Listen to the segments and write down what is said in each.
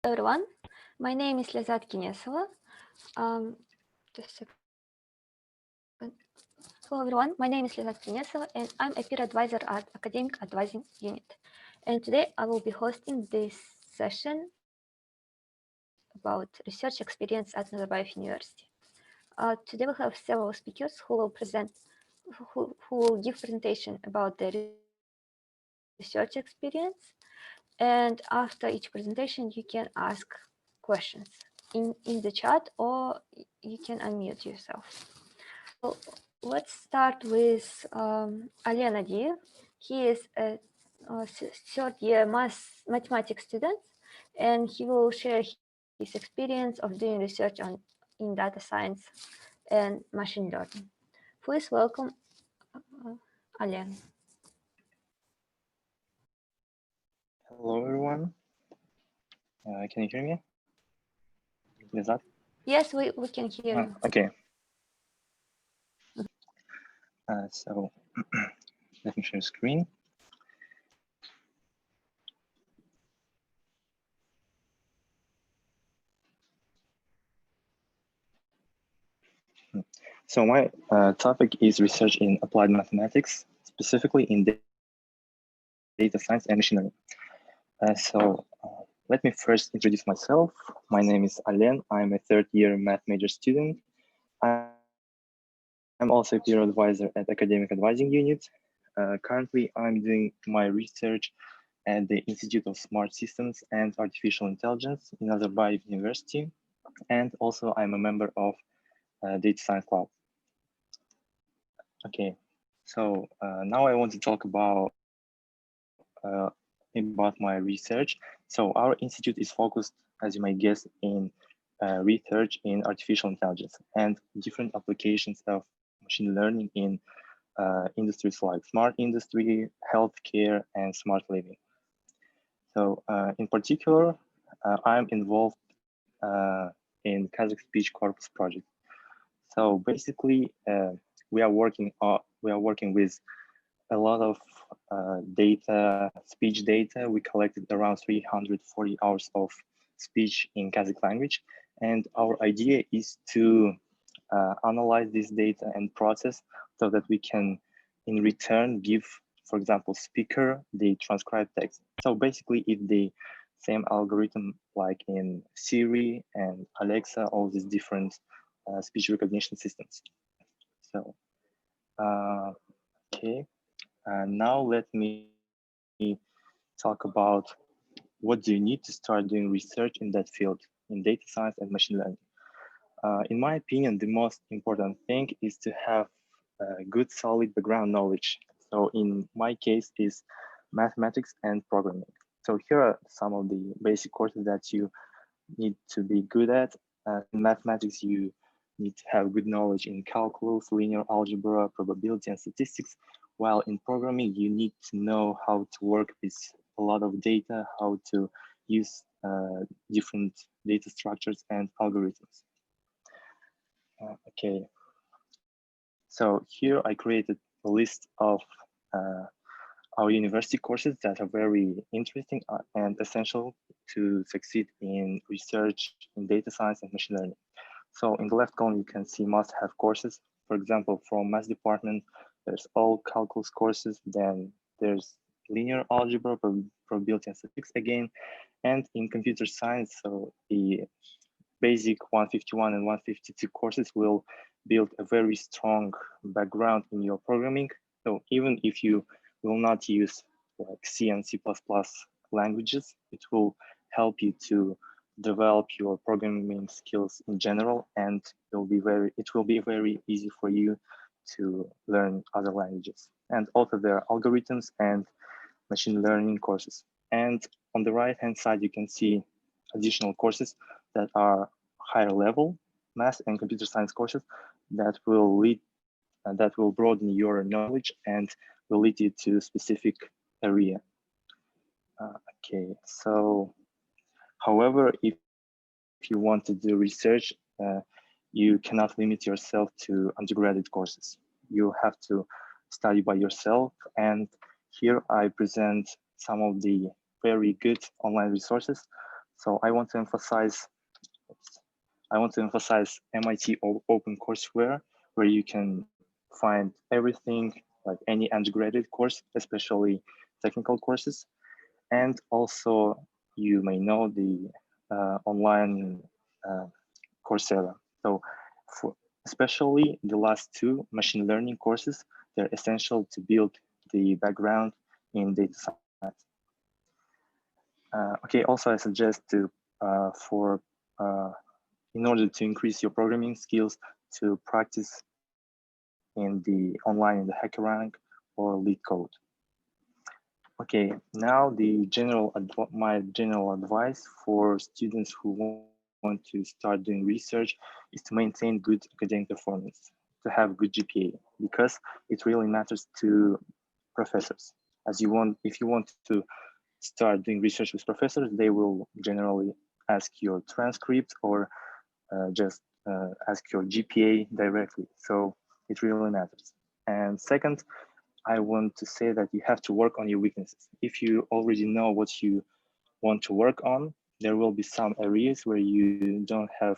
Everyone, my name is Lizat Kinesova. Just a second. Hello everyone, my name is Lizat Kinesova and I'm a peer advisor at Academic Advising Unit. And today I will be hosting this session about research experience at Nazarbayev University. Today we have several speakers who will give presentation about their research experience. And after each presentation, you can ask questions in the chat or you can unmute yourself. So let's start with Alen Adiev. He is a third-year mathematics student, and he will share his experience of doing research in data science and machine learning. Please welcome Alen. Hello, everyone. Can you hear me? Is that? Yes, we can hear you. Okay. So let me share screen. So my topic is research in applied mathematics, specifically in data science and machine learning. Let me first introduce myself. My name is Alen. I'm a third-year math major student. I'm also a peer advisor at Academic Advising Unit. Currently, I'm doing my research at the Institute of Smart Systems and Artificial Intelligence in Nazarbayev University. And also I'm a member of Data Science Club. Okay, so now I want to talk about my research. So our institute is focused, as you might guess, in research in artificial intelligence and different applications of machine learning in industries like smart industry, healthcare, and smart living. So in particular, I'm involved in Kazakh Speech Corpus project. So basically, we are working with a lot of data, speech data. We collected around 340 hours of speech in Kazakh language, and our idea is to analyze this data and process so that we can, in return, give, for example, speaker the transcribed text. So basically, if the same algorithm like in Siri and Alexa, all these different speech recognition systems. So, okay, now let me talk about what do you need to start doing research in that field, in data science and machine learning. In my opinion, the most important thing is to have good, solid background knowledge. So in my case is mathematics and programming. So here are some of the basic courses that you need to be good at. In mathematics, you need to have good knowledge in calculus, linear algebra, probability, and statistics. While in programming, you need to know how to work with a lot of data, how to use different data structures and algorithms. Okay, so here I created a list of our university courses that are very interesting and essential to succeed in research in data science and machine learning. So in the left column, you can see must-have courses. For example, from math department, there's all calculus courses, then there's linear algebra, probability and statistics again, and in computer science, so the basic 151 and 152 courses will build a very strong background in your programming. So even if you will not use like C and C++ languages, it will help you to develop your programming skills in general, and it will be very easy for you to learn other languages. And also there are algorithms and machine learning courses. And on the right hand side, you can see additional courses that are higher level math and computer science courses that will broaden your knowledge and will lead you to a specific area. Okay, so however, if you want to do research, you cannot limit yourself to undergraduate courses. You have to study by yourself, and here I present some of the very good online resources. So I want to emphasize MIT Open Courseware, where you can find everything, like any undergraduate course, especially technical courses. And also, you may know the online Coursera. So for especially the last two machine learning courses, they're essential to build the background in data science. Okay, also I suggest to in order to increase your programming skills, to practice in the online in the HackerRank or LeetCode. Okay, now my general advice for students who want to start doing research is to maintain good academic performance, to have good GPA, because it really matters to professors. If you want to start doing research with professors, they will generally ask your transcript or just ask your GPA directly. So it really matters. And second, I want to say that you have to work on your weaknesses. If you already know what you want to work on, there will be some areas where you don't have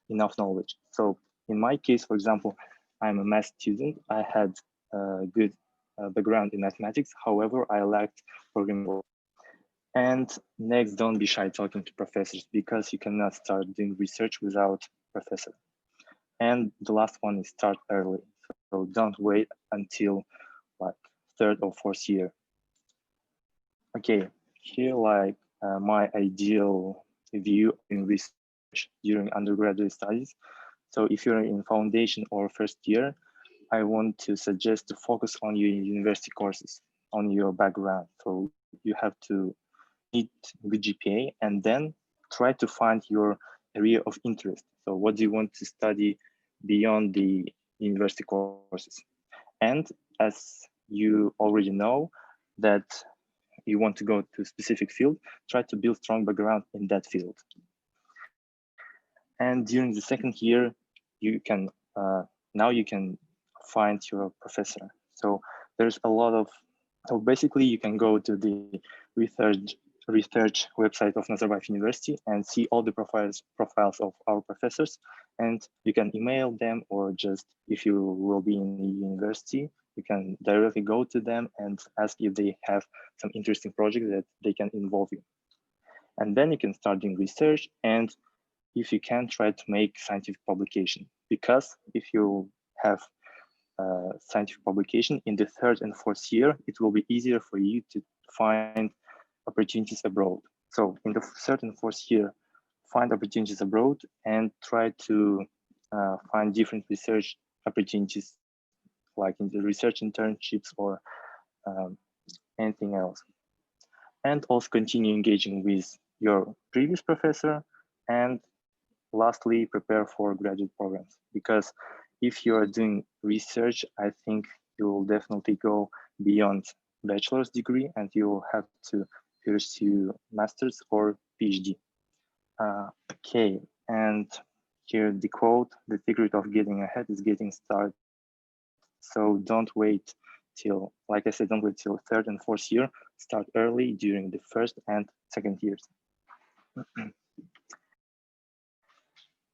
enough knowledge. So in my case, for example, I'm a math student. I had a good background in mathematics. However, I lacked programming. And next, don't be shy talking to professors, because you cannot start doing research without professor. And the last one is start early. So don't wait until like third or fourth year. Okay, here my ideal view in research during undergraduate studies. So if you're in foundation or first year, I want to suggest to focus on your university courses, on your background. So you have to need good GPA, and then try to find your area of interest. So what do you want to study beyond the university courses? And as you already know that you want to go to a specific field, try to build strong background in that field. And during the second year, you can now you can find your professor. So there's a lot of, so basically you can go to the research website of Nazarbayev University and see all the profiles of our professors, and you can email them, or just if you will be in the university, you can directly go to them and ask if they have some interesting project that they can involve you. And then you can start doing research, and if you can, try to make scientific publication, because if you have scientific publication in the third and fourth year, it will be easier for you to find opportunities abroad. So in the third and fourth year, find opportunities abroad and try to find different research opportunities, like in the research internships or anything else. And also continue engaging with your previous professor, and lastly, prepare for graduate programs, because if you are doing research, I think you will definitely go beyond bachelor's degree, and you will have to pursue master's or PhD. Okay, and here the quote: "The secret of getting ahead is getting started." So don't wait till, like I said, don't wait till third and fourth year. Start early during the first and second years.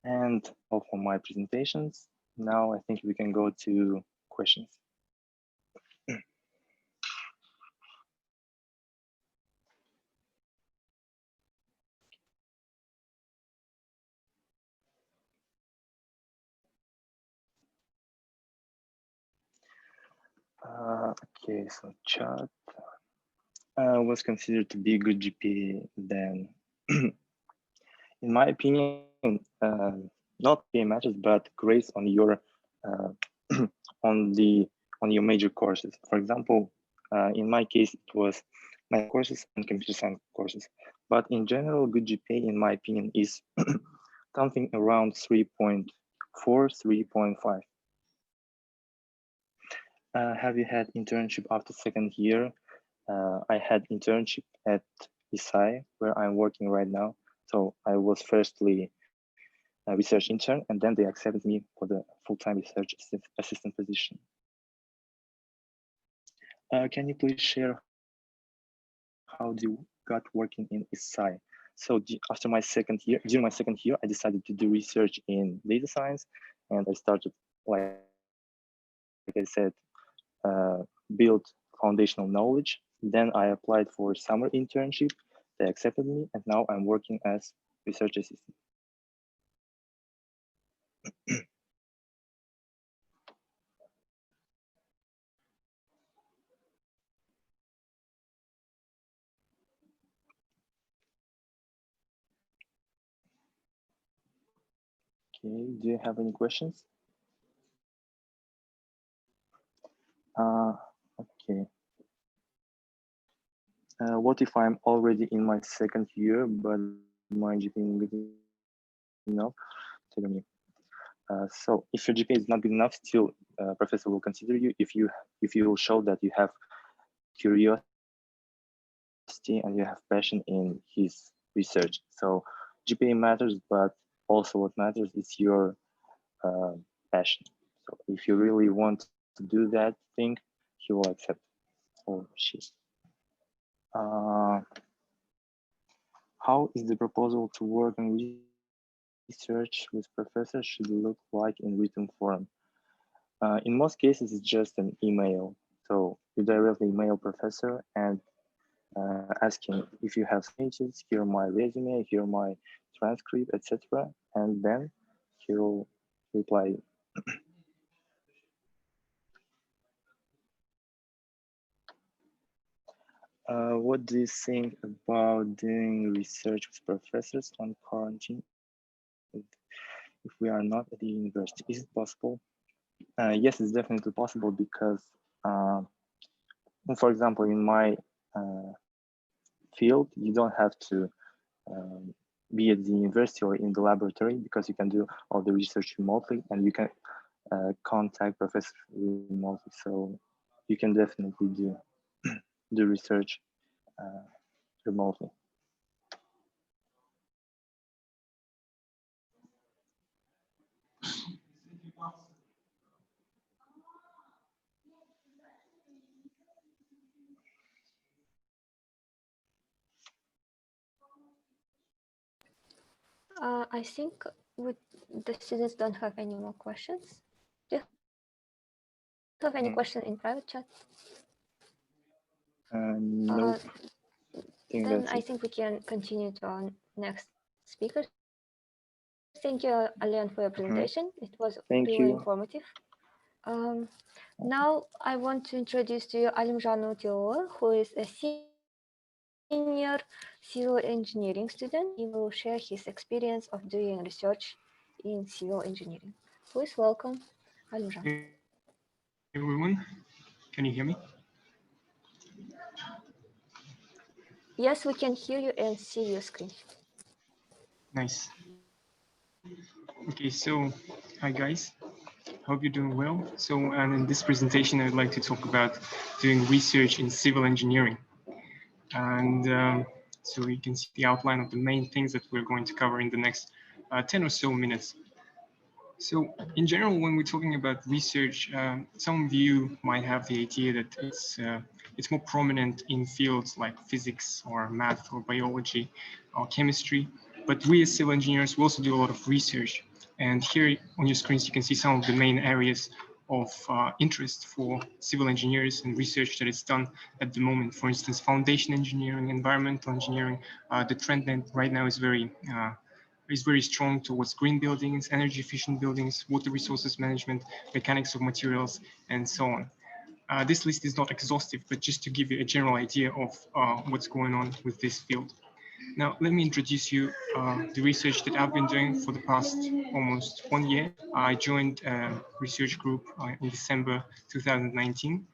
And all for my presentations. Now I think we can go to questions. Okay, so chat was considered to be a good GPA then. In my opinion, not GPA matters, but grades on your uh, on your major courses. For example, in my case, it was math courses and computer science courses. But in general, good GPA, in my opinion, is something around 3.4, 3.5. Have you had internship after second year? I had internship at ISAI, where I'm working right now. So I was firstly a research intern, and then they accepted me for the full-time research assistant position. Can you please share how you got working in ISAI? So after my second year, during my second year, I decided to do research in data science, and I started, like I said, build foundational knowledge. Then I applied for summer internship. They accepted me, and now I'm working as research assistant. Okay, do you have any questions? Okay. What if I'm already in my second year, but my GPA is not good enough? Tell me. So if your GPA is not good enough, still professor will consider you if you will show that you have curiosity and you have passion in his research. So GPA matters, but also what matters is your passion. So if you really want to do that thing, he will accept or she. Uh, how is the proposal to work on research with professors should look like in written form? In most cases, it's just an email. So you directly email professor and asking if you have some changes, here my resume, here my transcript, etc. And then he'll reply. What do you think about doing research with professors on quarantine if we are not at the university? Is it possible? Yes, it's definitely possible because, uh, for example, in my field, you don't have to um, be at the university or in the laboratory because you can do all the research remotely and you can contact professors remotely. So you can definitely do the research uh, remotely. I think the students don't have any more questions. Do you have any question in private chat? Nope. Then That's I it. think we can continue to our next speaker. Thank you, Alian, for your presentation. It was really informative. Thank you. Um, Now I want to introduce to you Alimjan Utioglu, who is a senior civil engineering student. He will share his experience of doing research in civil engineering. Please welcome Alimjan. Everyone, can you hear me? Yes, we can hear you and see your screen. Nice. Okay, so hi guys, hope you're doing well. So, and in this presentation, I'd like to talk about doing research in civil engineering. And so you can see the outline of the main things that we're going to cover in the next 10 or so minutes. So in general, when we're talking about research, some of you might have the idea that it's more prominent in fields like physics or math or biology or chemistry. But we as civil engineers, we also do a lot of research. And here on your screens, you can see some of the main areas of interest for civil engineers and research that is done at the moment. For instance, foundation engineering, environmental engineering. The trend right now is very strong towards green buildings, energy efficient buildings, water resources management, mechanics of materials, and so on. This list is not exhaustive, but just to give you a general idea of what's going on with this field. Now, let me introduce you the research that I've been doing for the past almost 1 year. I joined a research group in December 2019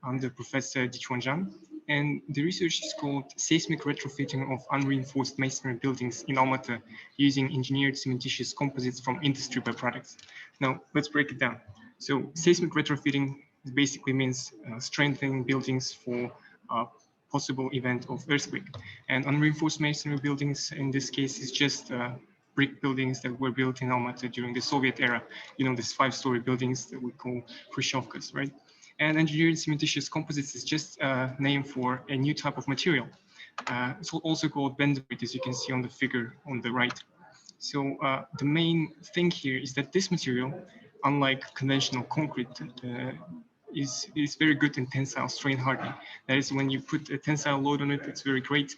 under Professor Dichuanjan, and the research is called Seismic Retrofitting of Unreinforced Masonry Buildings in Almaty using engineered cementitious composites from industry byproducts. Now, let's break it down. So, seismic retrofitting basically means strengthening buildings for possible event of earthquake. And unreinforced masonry buildings, in this case, is just brick buildings that were built in Almaty during the Soviet era. You know, these 5-story buildings that we call Khrushchevkas, right? And engineered cementitious composites is just a name for a new type of material. It's also called benzoate, as you can see on the figure on the right. So the main thing here is that this material, unlike conventional concrete, is very good in tensile strain hardening. That is, when you put a tensile load on it, it's very great.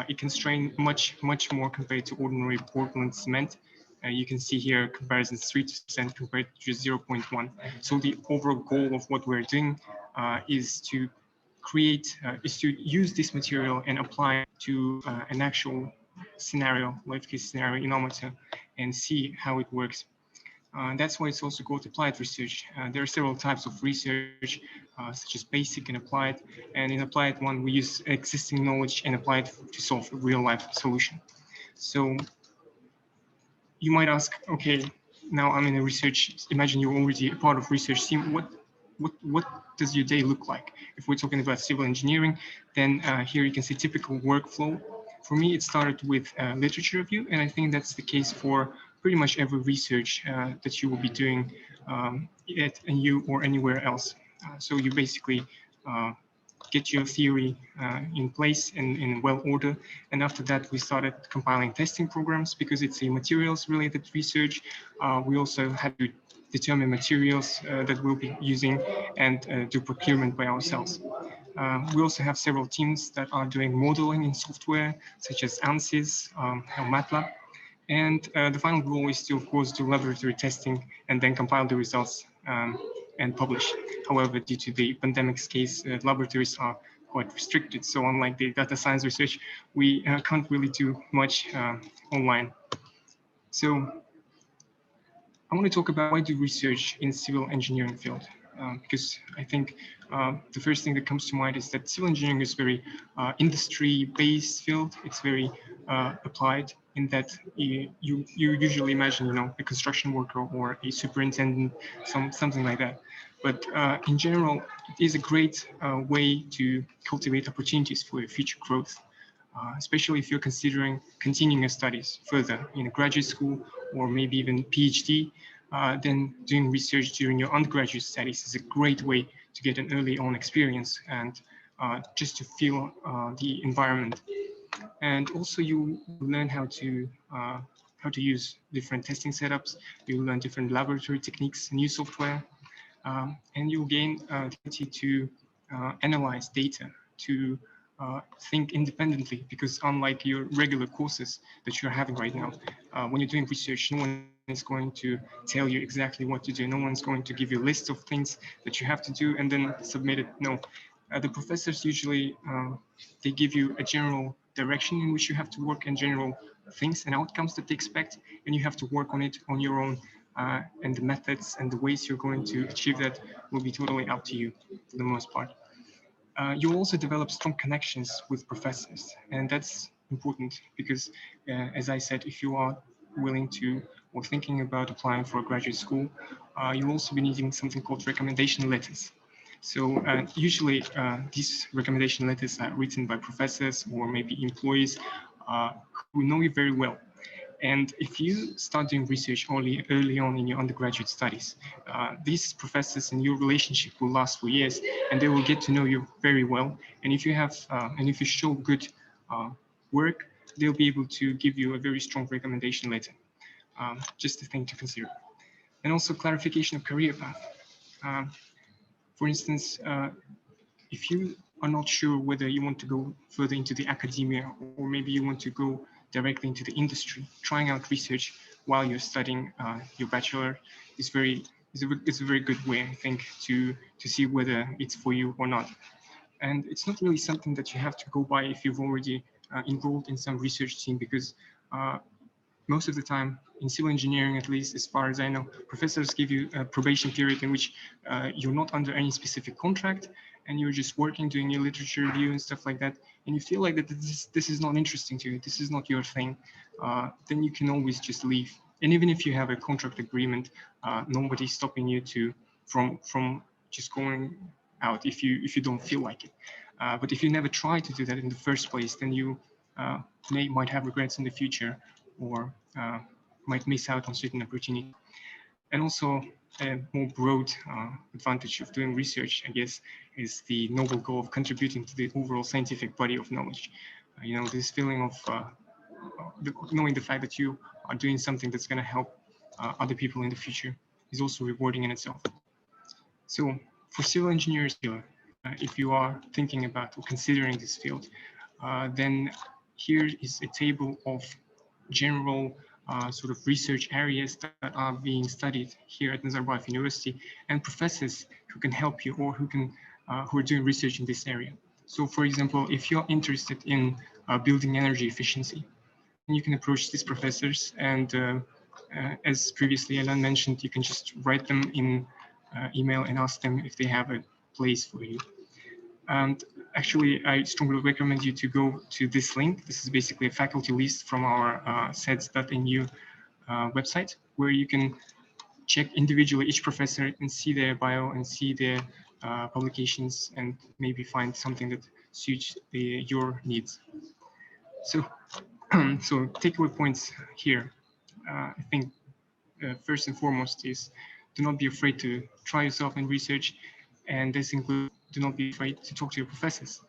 It can strain much more compared to ordinary Portland cement. You can see here comparisons 3% compared to 0.1. So the overall goal of what we're doing is to use this material and apply it to an actual scenario, life case scenario in Almaty, and see how it works. That's why it's also called applied research. There are several types of research, such as basic and applied. And in applied one, we use existing knowledge and apply it to solve a real life solution. So you might ask, okay, now I'm in a research, imagine you're already a part of research team. What does your day look like? If we're talking about civil engineering, then here you can see typical workflow. For me, it started with literature review, and I think that's the case for pretty much every research that you will be doing at NU or anywhere else. So you basically get your theory in place and in well order. And after that, we started compiling testing programs because it's a materials related research. We also had to determine materials that we'll be using and do procurement by ourselves. We also have several teams that are doing modeling in software, such as ANSYS or MATLAB. And the final goal is to, of course, do laboratory testing and then compile the results and publish. However, due to the pandemic's case, laboratories are quite restricted. So unlike the data science research, we can't really do much online. So I want to talk about why do research in civil engineering field, because I think the first thing that comes to mind is that civil engineering is very industry-based field. It's very applied in that you usually imagine, you know, a construction worker or a superintendent, something like that. But in general, it is a great way to cultivate opportunities for your future growth. Especially if you're considering continuing your studies further in a graduate school or maybe even PhD, then doing research during your undergraduate studies is a great way to get an early on experience and just to feel the environment. And also you learn how to use different testing setups, you learn different laboratory techniques, new software, and you'll gain the ability to analyze data, to think independently, because unlike your regular courses that you're having right now, when you're doing research, no one is going to tell you exactly what to do. No one's going to give you a list of things that you have to do and then submit it. No, the professors usually, they give you a general direction in which you have to work and general things and outcomes that they expect, and you have to work on it on your own. And the methods and the ways you're going to achieve that will be totally up to you for the most part. You also develop strong connections with professors, and that's important because, as I said, if you are willing to or thinking about applying for a graduate school, you'll also be needing something called recommendation letters. So usually these recommendation letters are written by professors or maybe employees who know you very well. And if you start doing research early on in your undergraduate studies, these professors and your relationship will last for years, and they will get to know you very well. And if you have, and if you show good work, they'll be able to give you a very strong recommendation letter. Just a thing to consider. And also clarification of career path. For instance, if you are not sure whether you want to go further into the academia or maybe you want to go directly into the industry, trying out research while you're studying your bachelor is a very good way, I think, to see whether it's for you or not. And it's not really something that you have to go by if you've already enrolled in some research team, because most of the time in civil engineering, at least as far as I know, professors give you a probation period in which you're not under any specific contract and you're just working, doing your literature review and stuff like that. And you feel like that this is not interesting to you, this is not your thing, then you can always just leave. And even if you have a contract agreement, nobody's stopping you from just going out if you don't feel like it. But if you never try to do that in the first place, then you might have regrets in the future, or might miss out on certain opportunity. And also a more broad advantage of doing research, I guess, is the noble goal of contributing to the overall scientific body of knowledge. this feeling of knowing the fact that you are doing something that's going to help other people in the future is also rewarding in itself. So for civil engineers here, if you are thinking about or considering this field, then here is a table of general sort of research areas that are being studied here at Nazarbayev University, and professors who can help you or who are doing research in this area. So for example, if you're interested in building energy efficiency, you can approach these professors, and as previously Alan mentioned, you can just write them in email and ask them if they have a place for you. And actually, I strongly recommend you to go to this link. This is basically a faculty list from our SEDS.nu website, where you can check individually each professor and see their bio and see their publications, and maybe find something that suits your needs. So, so takeaway points here. I think first and foremost is do not be afraid to try yourself in research, and this includes do not be afraid to talk to your professors,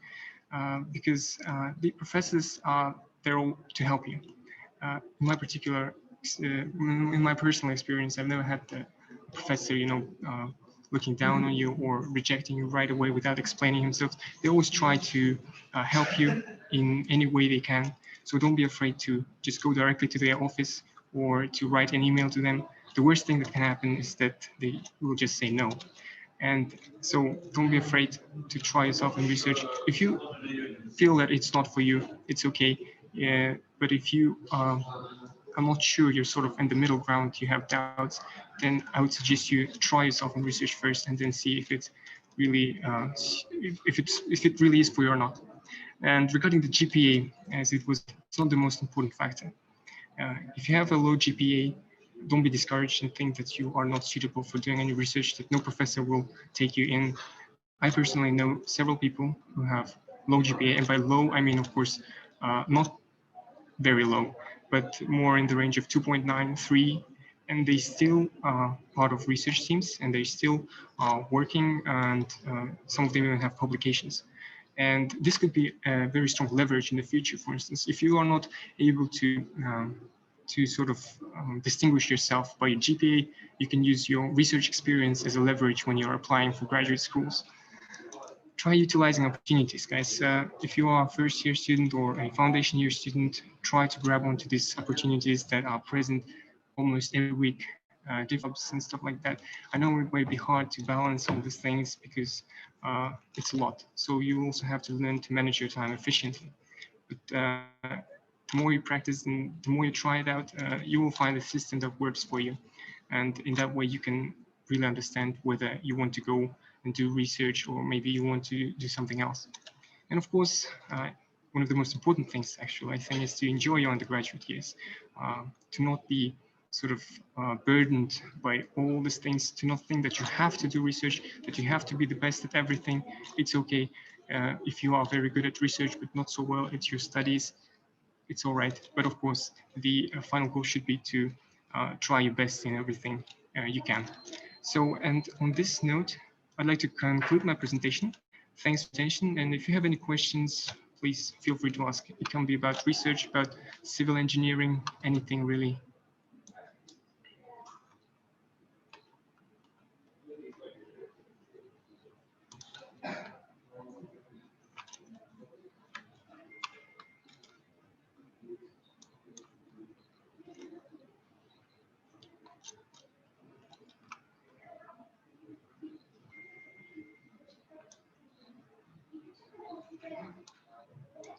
because the professors are there all to help you. In my particular, in my personal experience, I've never had a professor, looking down on you or rejecting you right away without explaining himself. They always try to help you in any way they can. So don't be afraid to just go directly to their office or to write an email to them. The worst thing that can happen is that they will just say no. And so don't be afraid to try yourself in research. If you feel that it's not for you, it's okay. Yeah, but if you are not sure, you're sort of in the middle ground, you have doubts, then I would suggest you try yourself in research first, and then see if it's really if it really is for you or not. And regarding the GPA, as it's not the most important factor. If you have a low GPA, don't be discouraged and think that you are not suitable for doing any research, that no professor will take you in. I personally know several people who have low GPA, and by low, I mean, of course, not very low, but more in the range of 2.9, 3, and they still are part of research teams, and they still are working, and some of them even have publications. And this could be a very strong leverage in the future. For instance, if you are not able to sort of distinguish yourself by your GPA, you can use your research experience as a leverage when you're applying for graduate schools. Try utilizing opportunities, guys. If you are a first-year student or a foundation year student, try to grab onto these opportunities that are present almost every week, jobs and stuff like that. I know it might be hard to balance all these things because it's a lot. So you also have to learn to manage your time efficiently. But the more you practice and the more you try it out, you will find a system that works for you. And in that way, you can really understand whether you want to go and do research, or maybe you want to do something else. And of course, one of the most important things, actually, I think, is to enjoy your undergraduate years, to not be sort of burdened by all these things, to not think that you have to do research, that you have to be the best at everything. It's okay if you are very good at research, but not so well at your studies. It's all right. But of course, the final goal should be to try your best in everything you can. So, and on this note, I'd like to conclude my presentation. Thanks for attention. And if you have any questions, please feel free to ask. It can be about research, about civil engineering, anything really.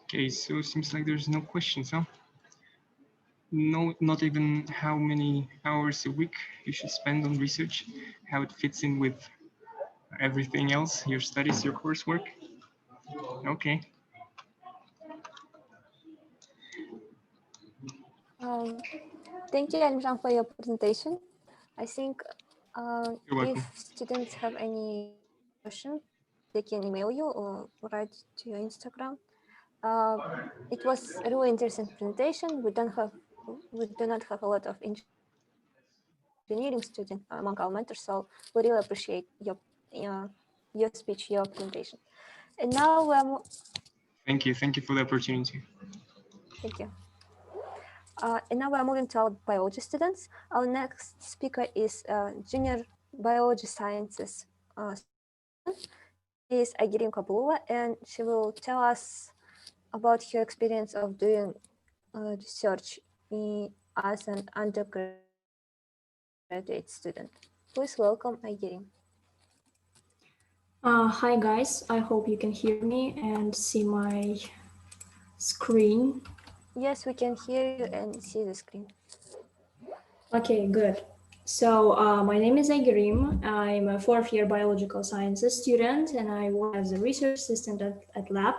Okay, so it seems like there's no questions, huh? No, not even how many hours a week you should spend on research, how it fits in with everything else, your studies, your coursework. Okay. Thank you, Elmjan, for your presentation. I think You're welcome. if students have any question, they can email you or write to your Instagram. It was a really interesting presentation. We do not have a lot of engineering students among our mentors, so we really appreciate your speech, your presentation. And now Thank you. Thank you for the opportunity. Thank you. And now we're moving to our biology students. Our next speaker is junior biology sciences student. She is Agirim Kabulova, and she will tell us about her experience of doing research as an undergraduate student. Please welcome Agirim. Hi guys, I hope you can hear me and see my screen. Yes, we can hear you and see the screen. Okay, good. So my name is Aigerim. I'm a fourth year biological sciences student and I work as a research assistant at lab.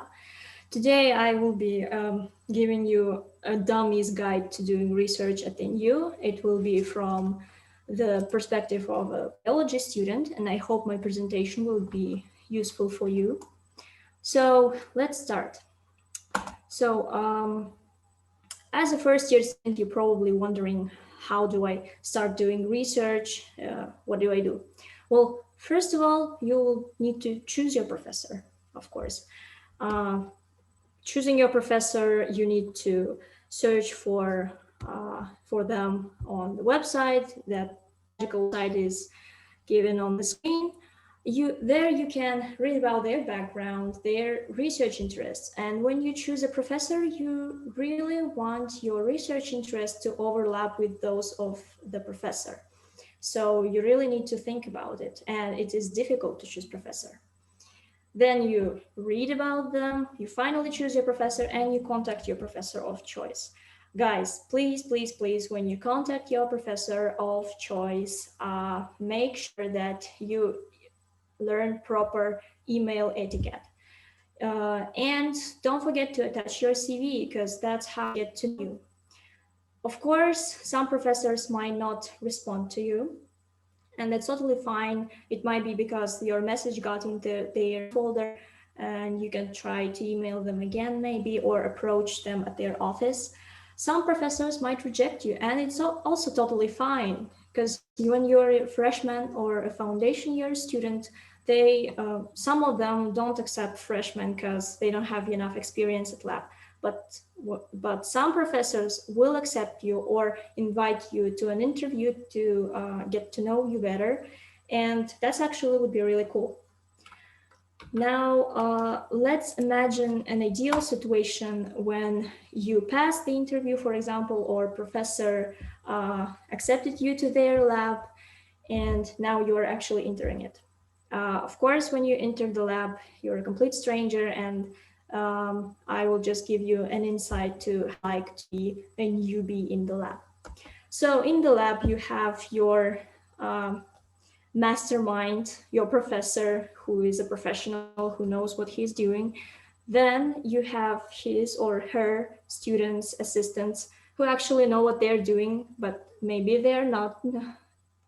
Today I will be giving you a dummy's guide to doing research at NU. It will be from the perspective of a biology student, and I hope my presentation will be useful for you. So let's start. So as a first year student, you're probably wondering, how do I start doing research? What do I do? Well, first of all, you'll need to choose your professor, of course. Choosing your professor, you need to search for them on the website. That magical site is given on the screen. You can read about their background, their research interests, and when you choose a professor, you really want your research interests to overlap with those of the professor. So you really need to think about it, and it is difficult to choose professor. Then you read about them, you finally choose your professor, and you contact your professor of choice. Guys, please, please, please, when you contact your professor of choice, make sure that you learn proper email etiquette. And don't forget to attach your CV, because that's how you get to know you. Of course, some professors might not respond to you, and that's totally fine. It might be because your message got into their folder, and you can try to email them again maybe, or approach them at their office. Some professors might reject you, and it's also totally fine, because when you're a freshman or a foundation year student, some of them don't accept freshmen because they don't have enough experience at lab. But some professors will accept you or invite you to an interview to get to know you better, and that's actually would be really cool. Now, let's imagine an ideal situation when you passed the interview, for example, or professor accepted you to their lab, and now you're actually entering it. Of course, when you enter the lab, you're a complete stranger, and I will just give you an insight to how like to be a newbie in the lab. So in the lab, you have your mastermind, your professor, who is a professional, who knows what he's doing. Then you have his or her students, assistants, who actually know what they're doing, but maybe they're not,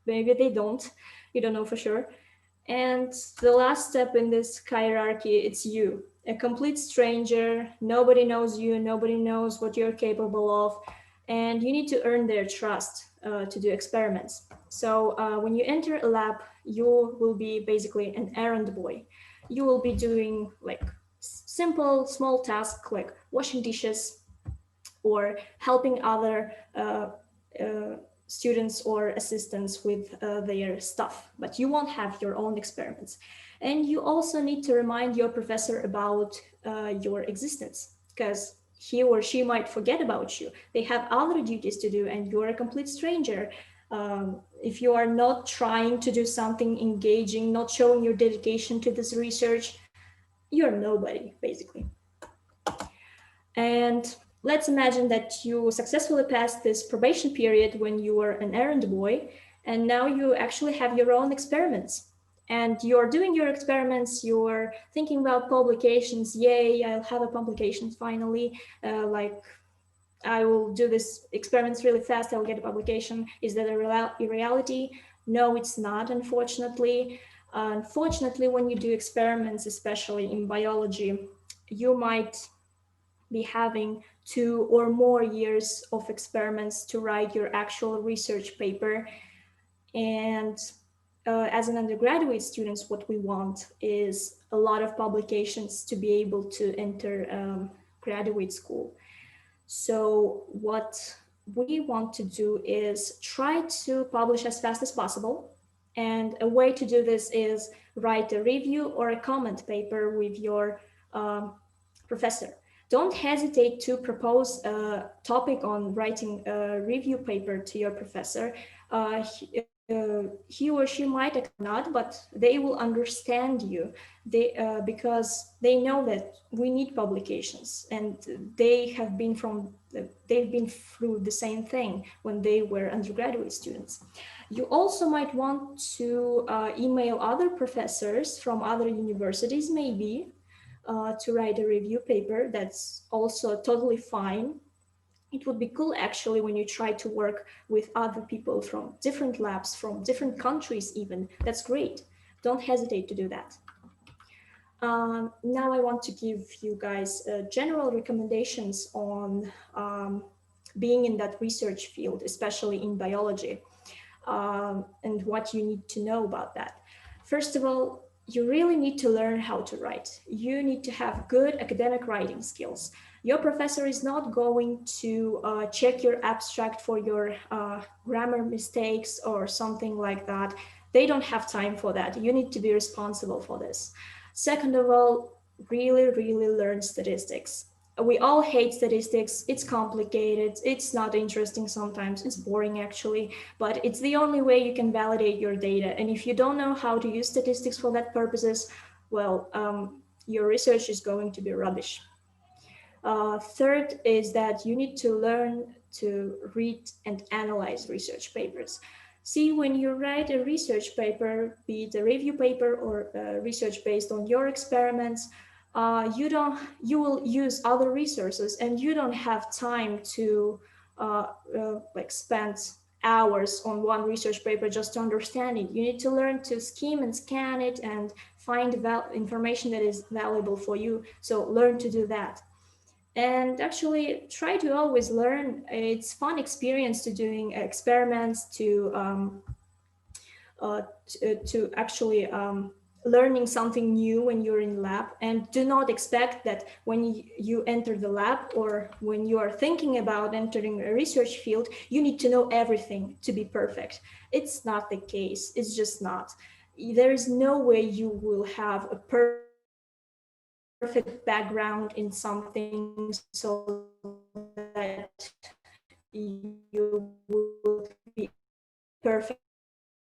maybe they don't, you don't know for sure. And the last step in this hierarchy, it's you, a complete stranger. Nobody knows you, nobody knows what you're capable of, and you need to earn their trust to do experiments. So when you enter a lab, you will be basically an errand boy. You will be doing like simple, small tasks like washing dishes or helping other students or assistants with their stuff, but you won't have your own experiments. And you also need to remind your professor about your existence, because he or she might forget about you. They have other duties to do, and you're a complete stranger. If you are not trying to do something engaging, not showing your dedication to this research, you're nobody, basically. And let's imagine that you successfully passed this probation period when you were an errand boy, and now you actually have your own experiments. And you're doing your experiments, you're thinking about publications. Yay, I'll have a publication finally. Like, I will do this experiments really fast, I'll get a publication. Is that a reality? No, it's not, unfortunately. Unfortunately, when you do experiments, especially in biology, you might be having 2 or more years of experiments to write your actual research paper. And as an undergraduate students, what we want is a lot of publications to be able to enter graduate school. So what we want to do is try to publish as fast as possible. And a way to do this is write a review or a comment paper with your professor. Don't hesitate to propose a topic on writing a review paper to your professor. He or she might not, but they will understand you. Because they know that we need publications, and they've been through the same thing when they were undergraduate students. You also might want to email other professors from other universities, maybe, to write a review paper. That's also totally fine. It would be cool actually when you try to work with other people from different labs, from different countries even. That's great. Don't hesitate to do that. Now I want to give you guys general recommendations on being in that research field, especially in biology, and what you need to know about that. First of all, you really need to learn how to write. You need to have good academic writing skills. Your professor is not going to check your abstract for your grammar mistakes or something like that. They don't have time for that. You need to be responsible for this. Second of all, really learn statistics. We all hate statistics. It's complicated. It's not interesting sometimes. It's boring actually, but it's the only way you can validate your data. And if you don't know how to use statistics for that purposes, well, your research is going to be rubbish. Third is that you need to learn to read and analyze research papers. See, when you write a research paper, be it a review paper or research based on your experiments, you will use other resources, and you don't have time to like spend hours on one research paper just to understand it. You need to learn to skim and scan it and find information that is valuable for you. So learn to do that. And actually try to always learn. It's fun experience to doing experiments, to actually learning something new when you're in lab. And do not expect that when you enter the lab or when you are thinking about entering a research field, you need to know everything to be perfect. It's not the case. It's just not. There is no way you will have a perfect background in something so that you will be perfect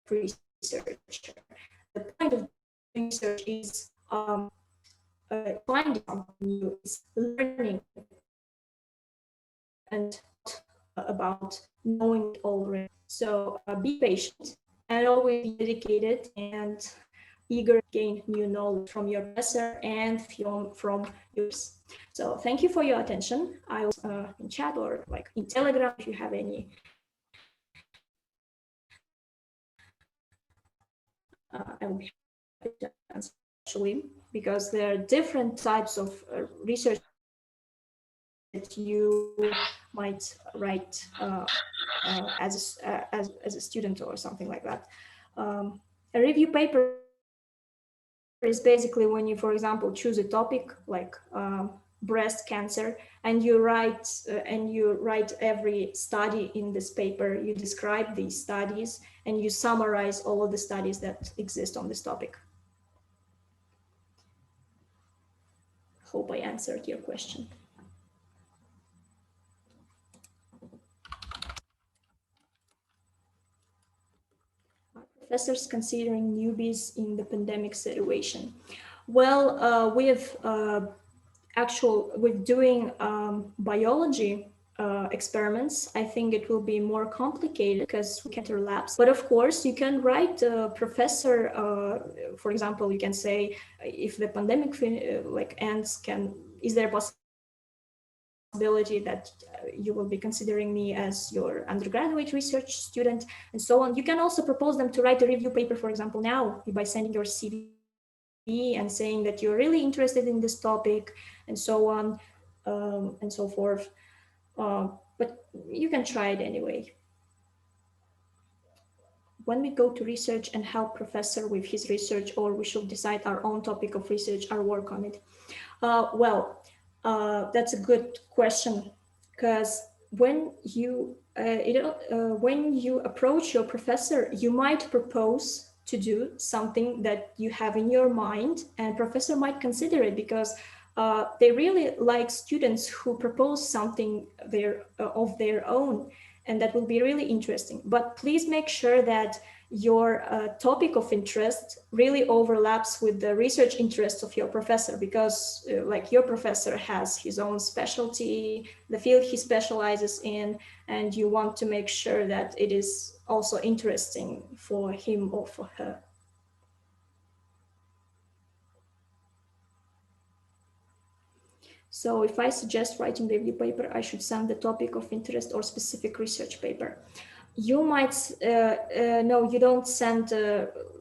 researcher. The point of research is finding something new, is learning and about knowing it already. So be patient and always be dedicated and eager to gain new knowledge from your professor and from yours. So thank you for your attention. I will in chat or like in Telegram if you have any I will be happy to answer, actually, because there are different types of research that you might write as a student or something like that. A review paper is basically when you, for example, choose a topic like breast cancer, and you write every study in this paper. You describe these studies and you summarize all of the studies that exist on this topic. Hope I answered your question. Professors considering newbies in the pandemic situation. Well, with doing biology experiments, I think it will be more complicated because we can't enter labs. But of course, you can write a professor. For example, you can say, if the pandemic ends, is there a possibility that you will be considering me as your undergraduate research student, and so on. You can also propose them to write a review paper, for example, now by sending your CV and saying that you're really interested in this topic, and so on, and so forth. But you can try it anyway. when we go to research and help professor with his research, or we should decide our own topic of research or work on it? That's a good question, because when you approach your professor, you might propose to do something that you have in your mind, and professor might consider it, because they really like students who propose something of their own, and that will be really interesting. But please make sure that your topic of interest really overlaps with the research interests of your professor, because like your professor has his own specialty, the field he specializes in, and you want to make sure that it is also interesting for him or for her. So if I suggest writing the review paper, I should send the topic of interest or specific research paper. You might, no, you don't send,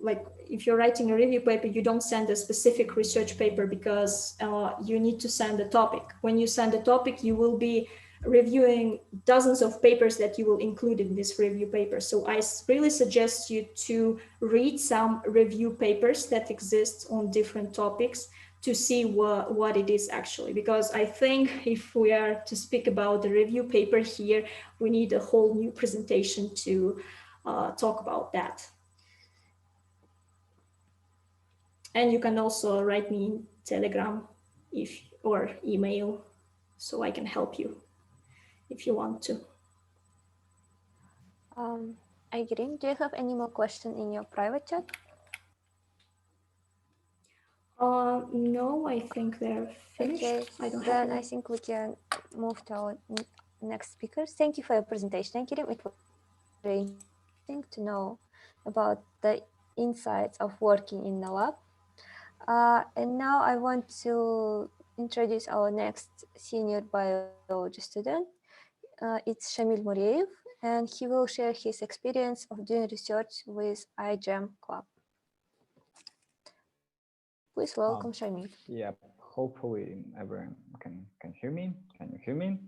like if you're writing a review paper, you don't send a specific research paper, because you need to send a topic. When you send a topic, you will be reviewing dozens of papers that you will include in this review paper. So I really suggest you to read some review papers that exist on different topics, to see what it is actually, because I think if we are to speak about the review paper here, we need a whole new presentation to talk about that. And you can also write me in Telegram or email, so I can help you if you want to. Irene, do you have any more questions in your private chat? No, I think they're finished. Okay, I don't then have I think we can move to our next speakers. Thank you for your presentation, Irene. It was very interesting to know about the insights of working in the lab. And now I want to introduce our next senior biology student. It's Shamil Muriev, and he will share his experience of doing research with iGEM Club. Please welcome Shamil. Yeah, hopefully everyone can hear me. Can you hear me?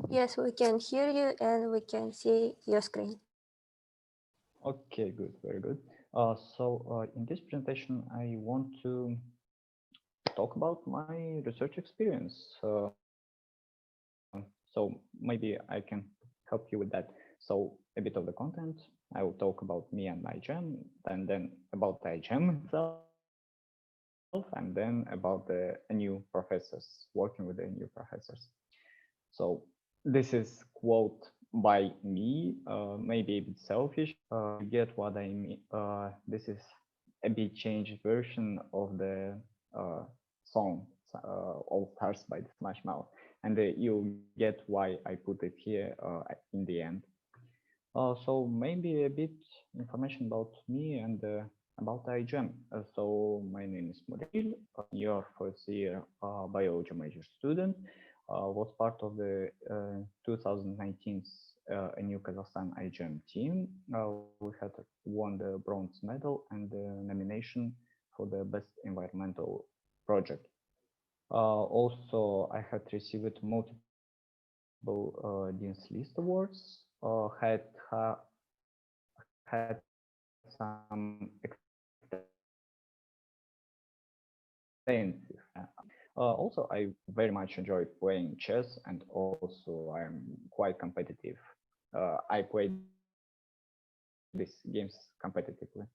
Yes, we can hear you and we can see your screen. Okay, good, very good. In this presentation, I want to talk about my research experience. So maybe I can help you with that. So a bit of the content, I will talk about me and iGEM, and then about iGEM itself, and then about the new professors, working with the new professors. So this is quote by me, maybe a bit selfish. You get what I mean. This is a bit changed version of the song All Stars by the Smash Mouth, and you'll get why I put it here in the end. So maybe a bit information about me and about iGEM. So my name is Muril, your first year biology major student. Was part of the 2019 New Kazakhstan iGEM team. We had won the bronze medal and the nomination for the best environmental project. Also, I had received multiple Dean's List awards. Had some extensive. Also, I very much enjoy playing chess, and also I'm quite competitive. I play these games competitively.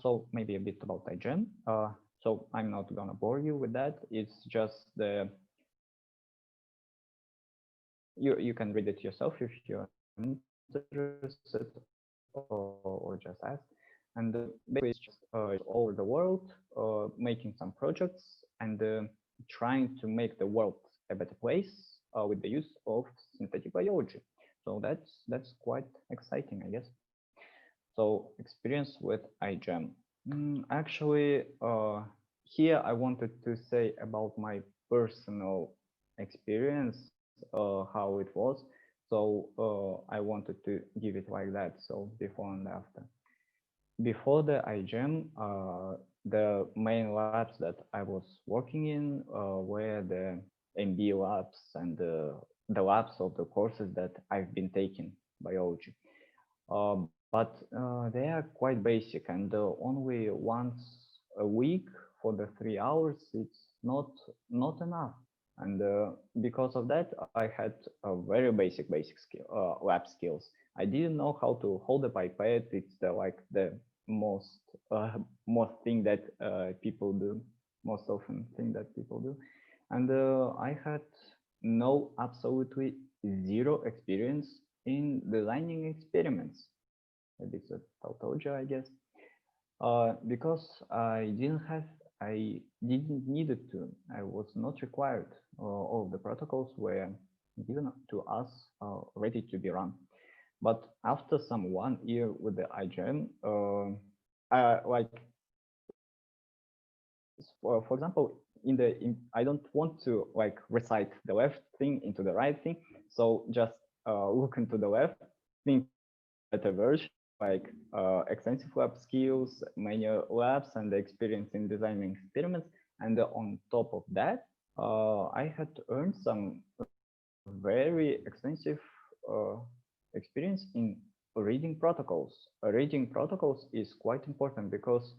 So maybe a bit about iGEM. So I'm not gonna bore you with that. It's just the you can read it yourself if you're interested or just ask. And basically, it's just all over the world, making some projects and trying to make the world a better place with the use of synthetic biology. So that's quite exciting, I guess. So experience with iGEM. Actually, here I wanted to say about my personal experience, how it was. So I wanted to give it like that. So before and after. Before the iGEM, the main labs that I was working in were the MB labs and the labs of the courses that I've been taking biology. but they are quite basic, and only once a week for the 3 hours, it's not enough. And because of that, I had a very basic skill, lab skills. I didn't know how to hold a pipette. It's the most most thing that people do, most often thing that people do. And I had no absolutely zero experience in designing experiments. It's a tautology, I guess, because I didn't needed to. I was not required. All the protocols were given to us ready to be run. But after some 1 year with the IGM, like for example, I don't want to like recite the left thing into the right thing. So just look into the left, think better version, like extensive lab skills, many labs, and the experience in designing experiments. And on top of that, I had earned some very extensive experience in reading protocols. Reading protocols is quite important because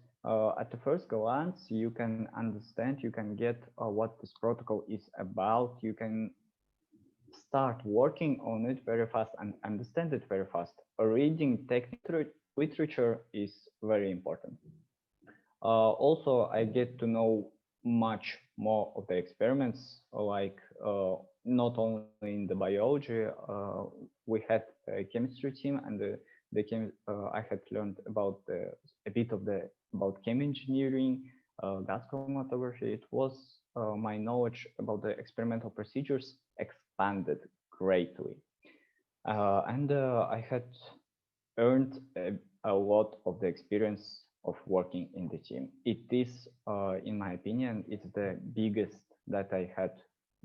at the first glance, you can understand, you can get what this protocol is about. You can start working on it very fast and understand it very fast. Reading technical literature is very important. Also, I get to know much more of the experiments, like not only in the biology, we had a chemistry team, and I had learned about a bit of about chem engineering, gas chromatography. It was my knowledge about the experimental procedures expanded greatly, and I had earned a lot of the experience of working in the team. It is, in my opinion, it's the biggest that I had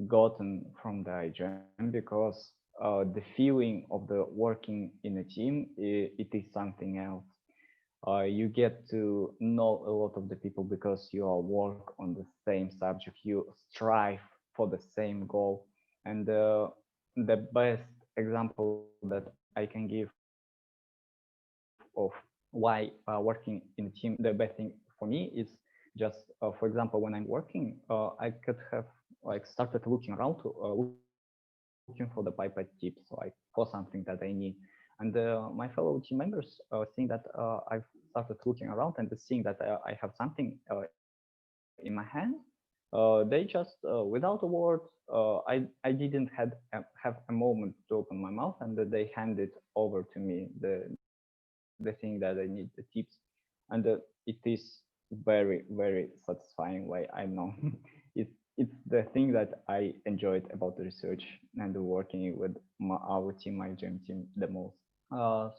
gotten from the IGM, because the feeling of the working in a team, it is something else. You get to know a lot of the people because you all work on the same subject, you strive for the same goal. And the best example that I can give of why working in a team, the best thing for me is just, for example, when I'm working, I could have like started looking around, looking for the pipette tips, like for something that I need. And my fellow team members, seeing that I've started looking around and seeing that I have something in my hand, they just without a word, I didn't have a moment to open my mouth, and they handed over to me the thing that I need, the tips. And it is very satisfying way, I know. It's the thing that I enjoyed about the research and working with our team, my gym team, the most.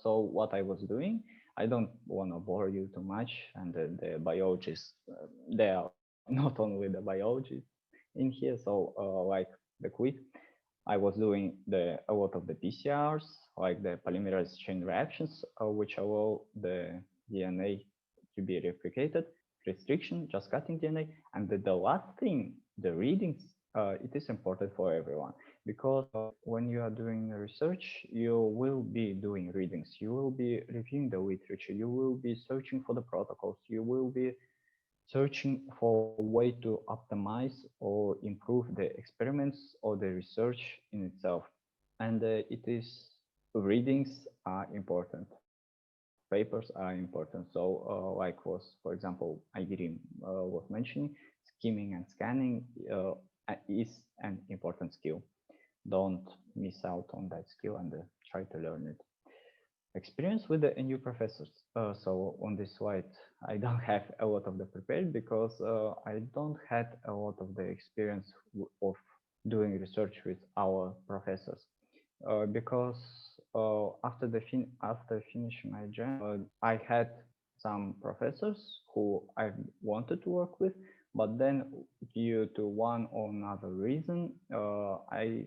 So what I was doing, I don't want to bore you too much, and the biologists, they are not only the biologists in here, so like the quiz, I was doing a lot of the PCRs, like the polymerase chain reactions, which allow the DNA to be replicated, restriction, just cutting DNA. And the last thing, the readings, it is important for everyone, because when you are doing research, you will be doing readings, you will be reviewing the literature, you will be searching for the protocols, you will be searching for a way to optimize or improve the experiments or the research in itself. And it is, readings are important, papers are important. So like for example, Aigirim was mentioning, skimming and scanning is an important skill. Don't miss out on that skill, and try to learn it. Experience with the new professors. So on this slide, I don't have a lot of the prepared, because I don't had a lot of the experience of doing research with our professors. Because after finishing my jam, I had some professors who I wanted to work with, but then due to one or another reason, I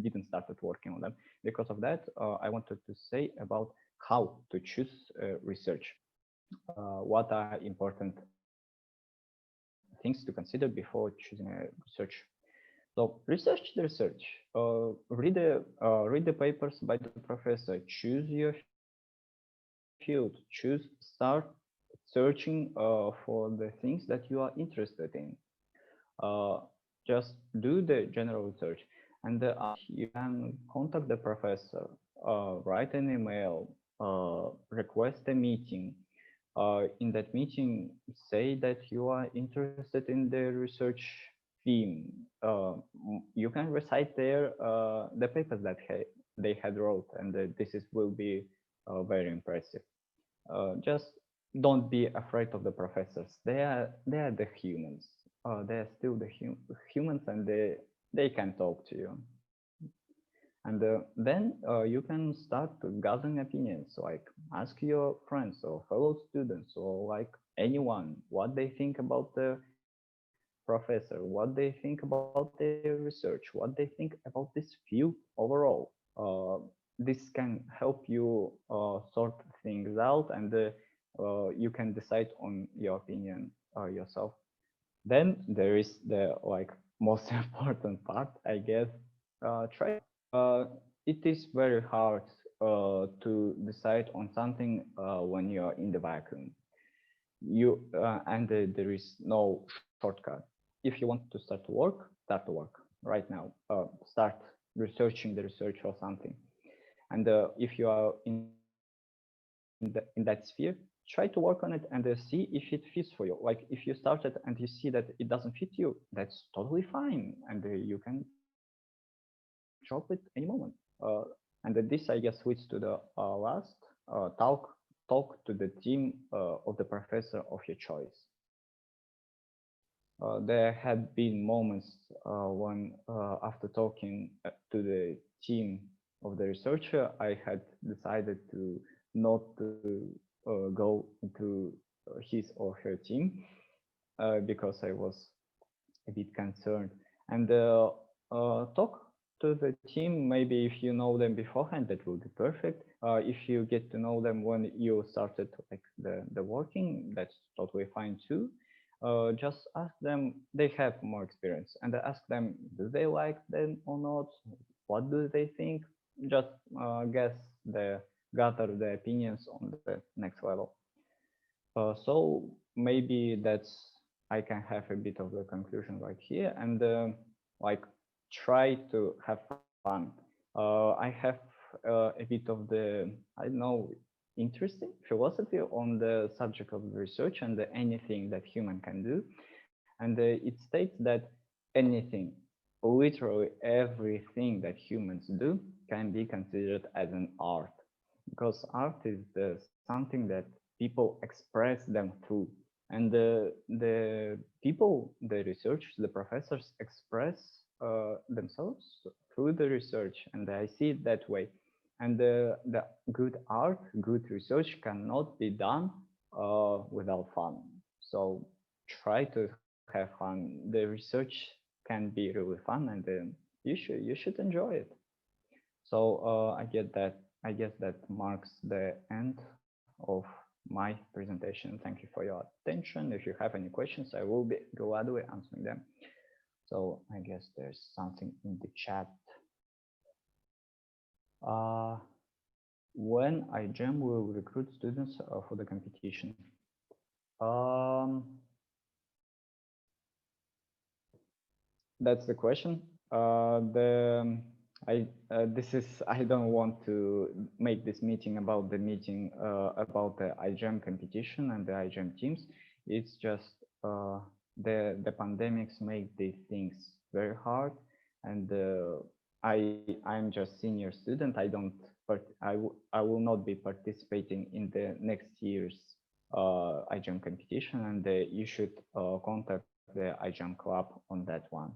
didn't started working on them. Because of that, I wanted to say about how to choose research. What are important things to consider before choosing a research? So research the research. Read the papers by the professor. Choose your field. field, start searching for the things that you are interested in. Uh, just do the general research, and you can contact the professor, write an email, request a meeting. In that meeting, say that you are interested in the research theme. You can recite there the papers that they had wrote, and this will be very impressive. Just don't be afraid of the professors. They are the humans. They are still the humans, and they can talk to you. And then you can start gathering opinions, like ask your friends or fellow students or like anyone what they think about the professor, what they think about their research, what they think about this field overall. This can help you sort things out, and you can decide on your opinion yourself. Then there is the like most important part, I guess. Try. It is very hard to decide on something when you are in the vacuum. There is no shortcut. If you want to start to work right now. Start researching the research or something. And if you are in that sphere, try to work on it and see if it fits for you. Like if you started and you see that it doesn't fit you, that's totally fine, and you can drop it any moment. And this, I guess, leads to the last talk to the team of the professor of your choice. There had been moments when, after talking to the team of the researcher, I had decided to not to go into his or her team because I was a bit concerned. And talk to the team, maybe if you know them beforehand, that will be perfect. If you get to know them when you started like the working, that's totally fine too. Just ask them, they have more experience, and ask them, do they like them or not? What do they think? Just gather the opinions on the next level. So maybe I can have a bit of the conclusion right here, and like try to have fun. I have a bit of the, I don't know, interesting philosophy on the subject of research and anything that human can do. And it states that anything, literally everything that humans do can be considered as an art, because art is something that people express them through. And the people, the researchers, the professors express themselves through the research, and I see it that way. And the good art, good research cannot be done without fun. So try to have fun. The research can be really fun, and you should enjoy it. So I guess that marks the end of my presentation. Thank you for your attention. If you have any questions, I will be gladly answering them. So I guess there's something in the chat. When iGEM will recruit students for the competition? That's the question. I don't want to make this meeting about the about the iGEM competition and the iGEM teams. It's just the pandemics make these things very hard, and I'm just senior student. I will not be participating in the next year's iGEM competition, and you should contact the iGEM club on that one.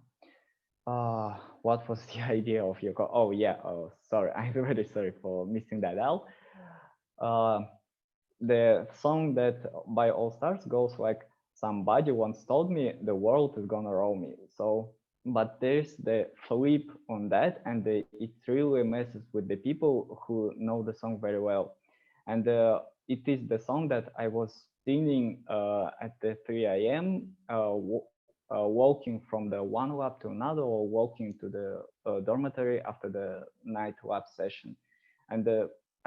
What was the idea of your call? Oh yeah, oh sorry, I'm really sorry for missing that out. The song that by All Stars goes like, somebody once told me the world is gonna roll me. So, but there's the flip on that, and it really messes with the people who know the song very well. And it is the song that I was singing at the 3 a.m. Walking from the one lab to another, or walking to the dormitory after the night lab session. And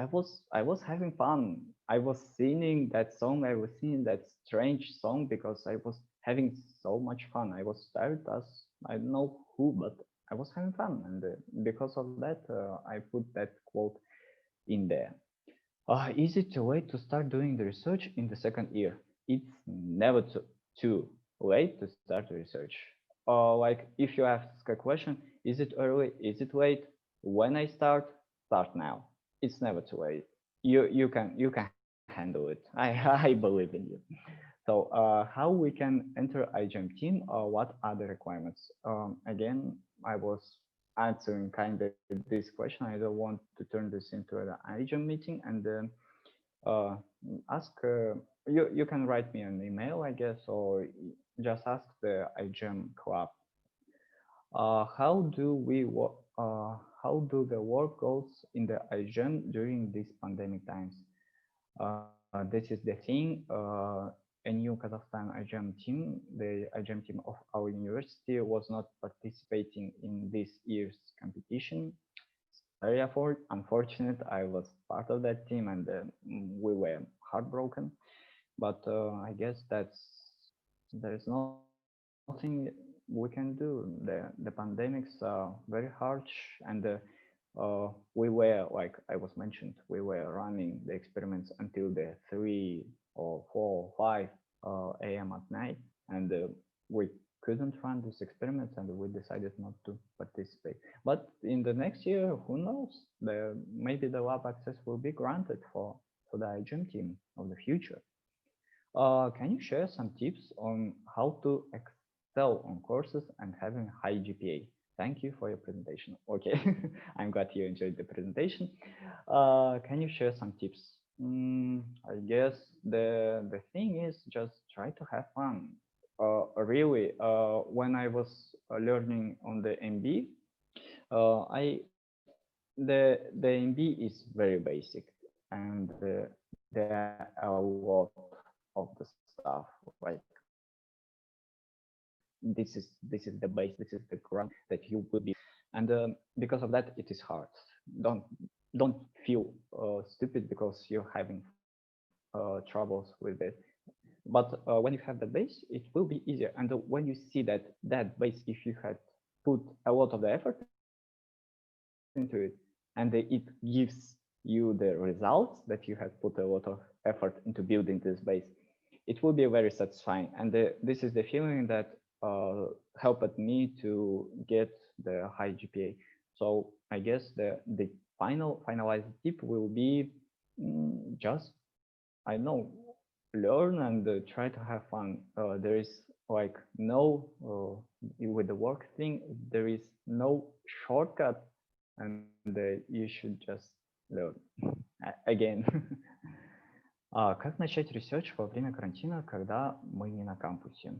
I was having fun. I was singing that song. I was singing that strange song because I was having so much fun. I was tired as I don't know who, but I was having fun, and because of that, I put that quote in there. Is it too late to start doing the research in the second year? It's never too late to start the research. Like if you ask a question, is it early? Is it late? When I start now. It's never too late. You can handle it. I believe in you. So how we can enter iGEM team? What are the requirements? Again, I was answering kind of this question. I don't want to turn this into an iGEM meeting and uh, ask. You can write me an email, I guess, or just ask the iGEM club. How do we work? How do the work goes in the iGEM during these pandemic times? This is the thing. A new Kazakhstan iGEM team, the iGEM team of our university, was not participating in this year's competition. Very unfortunate. I was part of that team, and we were heartbroken. But I guess there is nothing we can do. The pandemics are very harsh, and we were, like I was mentioned, we were running the experiments until the 3 or 4 5 a.m. at night, and we couldn't run these experiments, and we decided not to participate. But in the next year, who knows? Maybe the lab access will be granted for the iGEM team of the future. Can you share some tips on how to excel on courses and having high GPA? Thank you for your presentation. Okay, I'm glad you enjoyed the presentation. Can you share some tips? I guess the thing is just try to have fun. Really, when I was learning on the MB, I the MB is very basic, and there are a lot of the stuff like this is the base, this is the ground that you will be, and because of that it is hard. don't don't feel stupid because you're having troubles with it, but when you have the base it will be easier, and when you see that base, if you had put a lot of the effort into it and it gives you the results that you have put a lot of effort into building this base, it will be very satisfying. And this is the feeling that helped me to get the high GPA. So I guess the finalized tip will be just, I know, learn and try to have fun. There is like no with the work thing, there is no shortcut, and you should just learn. Again. Как начать research во время карантина, когда мы не на кампусе?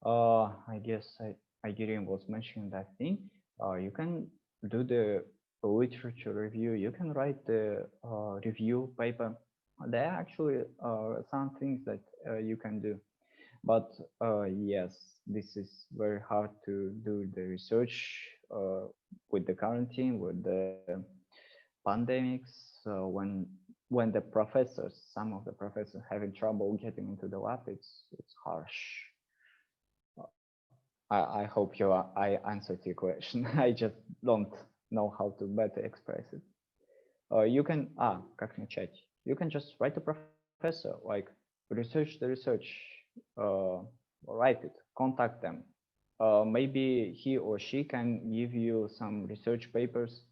I guess Igerian was mentioning that thing. You can do the literature review. You can write the review paper. There are actually some things that you can do. But yes, this is very hard to do the research with the quarantine, with the pandemics, when the professors, some of the professors having trouble getting into the lab, it's harsh. I hope I answered your question. I just don't know how to better express it. You can, как начать? You can just write to professor, like research the research, write it, contact them. Maybe he or she can give you some research papers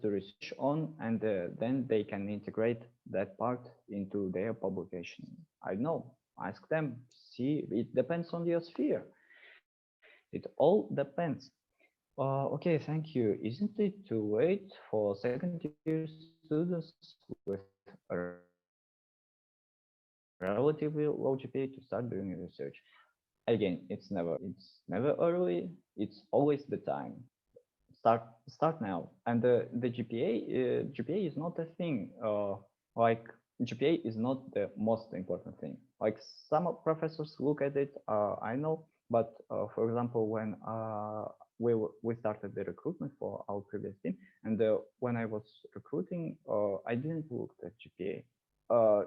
to research on, and then they can integrate that part into their publication. I know, ask them, see, it depends on your sphere. It all depends. Okay, thank you. Isn't it too late for second year students with relatively low GPA to start doing research? Again, it's never early. It's always the time. Start now. And the GPA is not a thing. Like GPA is not the most important thing. Like some professors look at it. I know But for example, when we started the recruitment for our previous team, and when I was recruiting, I didn't look at GPA.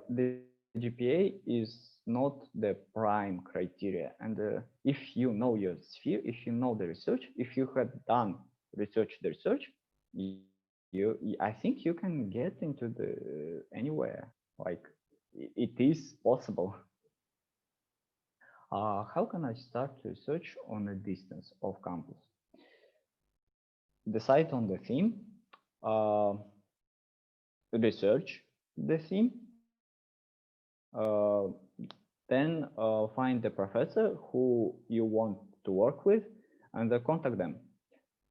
The GPA is not the prime criteria, and if you know your sphere, if you know the research, if you have done research, I think you can get into the anywhere. Like it is possible. How can I start research on a distance of campus? Decide on the theme, research the theme, then find the professor who you want to work with and contact them.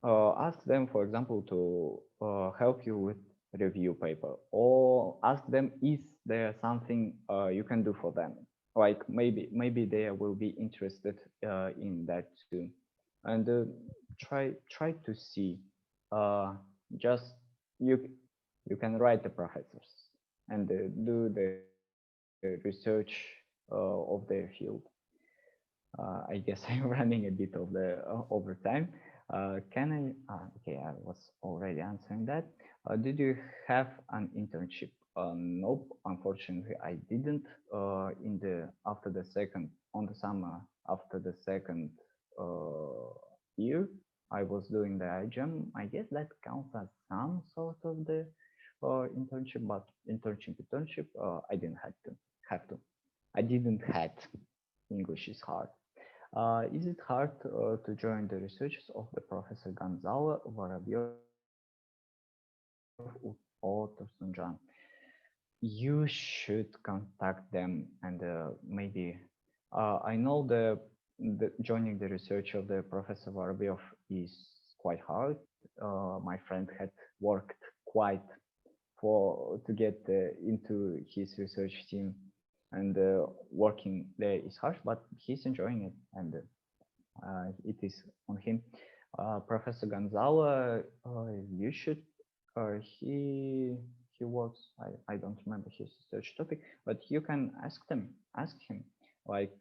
Ask them, for example, to help you with review paper, or ask them is there something you can do for them. Like maybe they will be interested in that too, and try to see. Just you can write the professors and do the research of their field. I guess I'm running a bit of the overtime. Can I? Okay, I was already answering that. Did you have an internship? Nope, unfortunately, I didn't. After the second on the summer after the second year, I was doing the iGEM. I guess that counts as some sort of the internship, but internship. I didn't have to. I didn't had. English is hard. Is it hard to join the researches of the Professor Gonzalo, Vorobyov, or Tursunjan? You should contact them, and maybe I know the joining the research of the Professor Vorobyov is quite hard. My friend had worked quite to get into his research team, and working there is harsh, but he's enjoying it, and it is on him. Professor Gonzalo, you should. He works. I don't remember his research topic, but you can ask him, like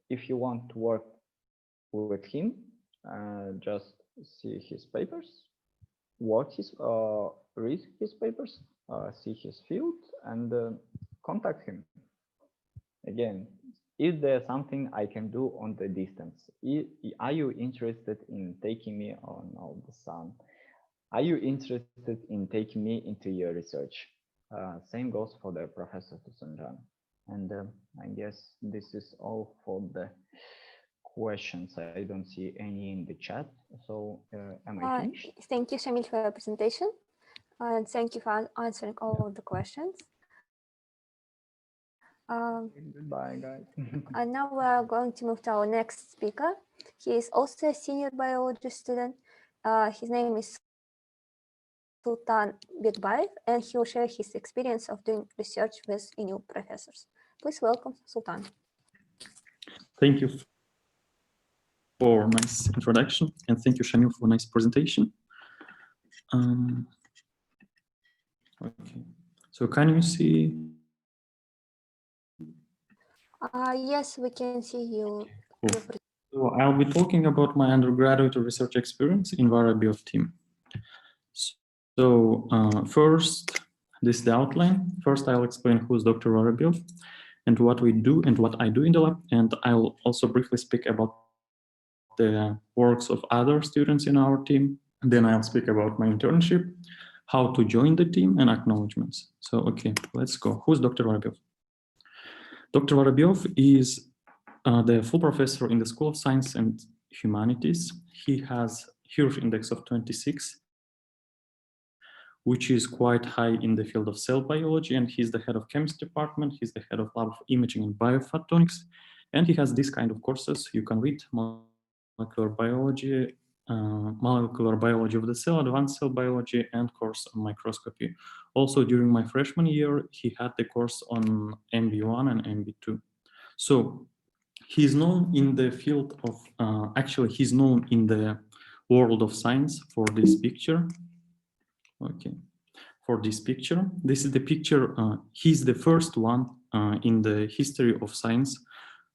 if you want to work with him, just see his papers, read his papers, see his field, and contact him. Again, is there something I can do on the distance? Are you interested in taking me on all the sun? Are you interested in taking me into your research? Same goes for the Professor Tusanjan. And I guess this is all for the questions. I don't see any in the chat. So am I finished? Thank you, Shamil, for your presentation. And thank you for answering all of the questions. Goodbye, guys. And now we are going to move to our next speaker. He is also a senior biology student. His name is Sultan Bekbaev, and he will share his experience of doing research with new professors. Please welcome Sultan. Thank you for nice introduction, and thank you, Shamil, for a nice presentation. Okay, so can you see? Yes, we can see you. Cool. So I'll be talking about my undergraduate research experience in Vorobyov team. So first, this is the outline. First, I'll explain who's Dr. Vorobyov and what we do and what I do in the lab. And I'll also briefly speak about the works of other students in our team. And then I'll speak about my internship, how to join the team, and acknowledgements. So, okay, let's go. Who's Dr. Vorobyov? Dr. Vorobyov is the full professor in the School of Science and Humanities. He has Hirsch index of 26, which is quite high in the field of cell biology, and he's the head of chemistry department. He's the head of lab of imaging and biophotonics, and he has this kind of courses you can read: molecular biology of the cell, advanced cell biology, and course on microscopy. Also, during my freshman year, he had the course on MB1 and MB2. So he's known in the field of, actually, he's known in the world of science for this picture. Okay, for this picture. This is the picture. He's the first one in the history of science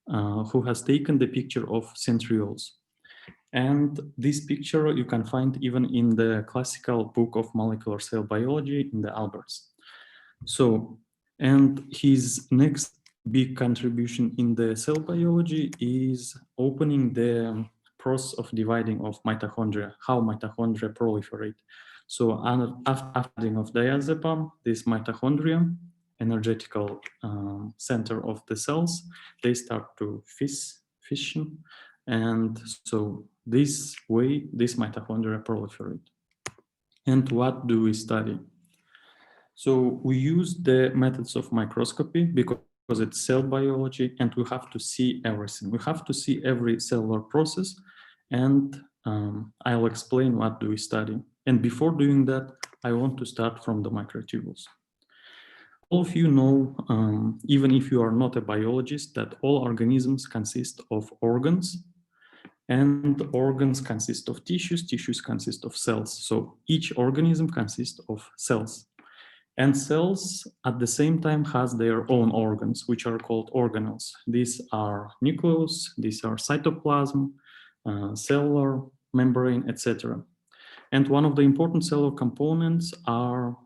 who has taken the picture of centrioles. And this picture you can find even in the classical book of molecular cell biology in the Alberts. So, and his next big contribution in the cell biology is opening the process of dividing of mitochondria, how mitochondria proliferate. So after adding of diazepam, this mitochondria, energetical center of the cells, they start to fission. And so this way, this mitochondria proliferate. And what do we study? So we use the methods of microscopy because it's cell biology and we have to see everything. We have to see every cellular process, and I'll explain what do we study. And before doing that, I want to start from the microtubules. All of you know, even if you are not a biologist, that all organisms consist of organs, and organs consist of tissues, tissues consist of cells. So each organism consists of cells. And cells at the same time has their own organs, which are called organelles. These are nucleus, these are cytoplasm, cellular membrane, etc. And one of the important cellular components are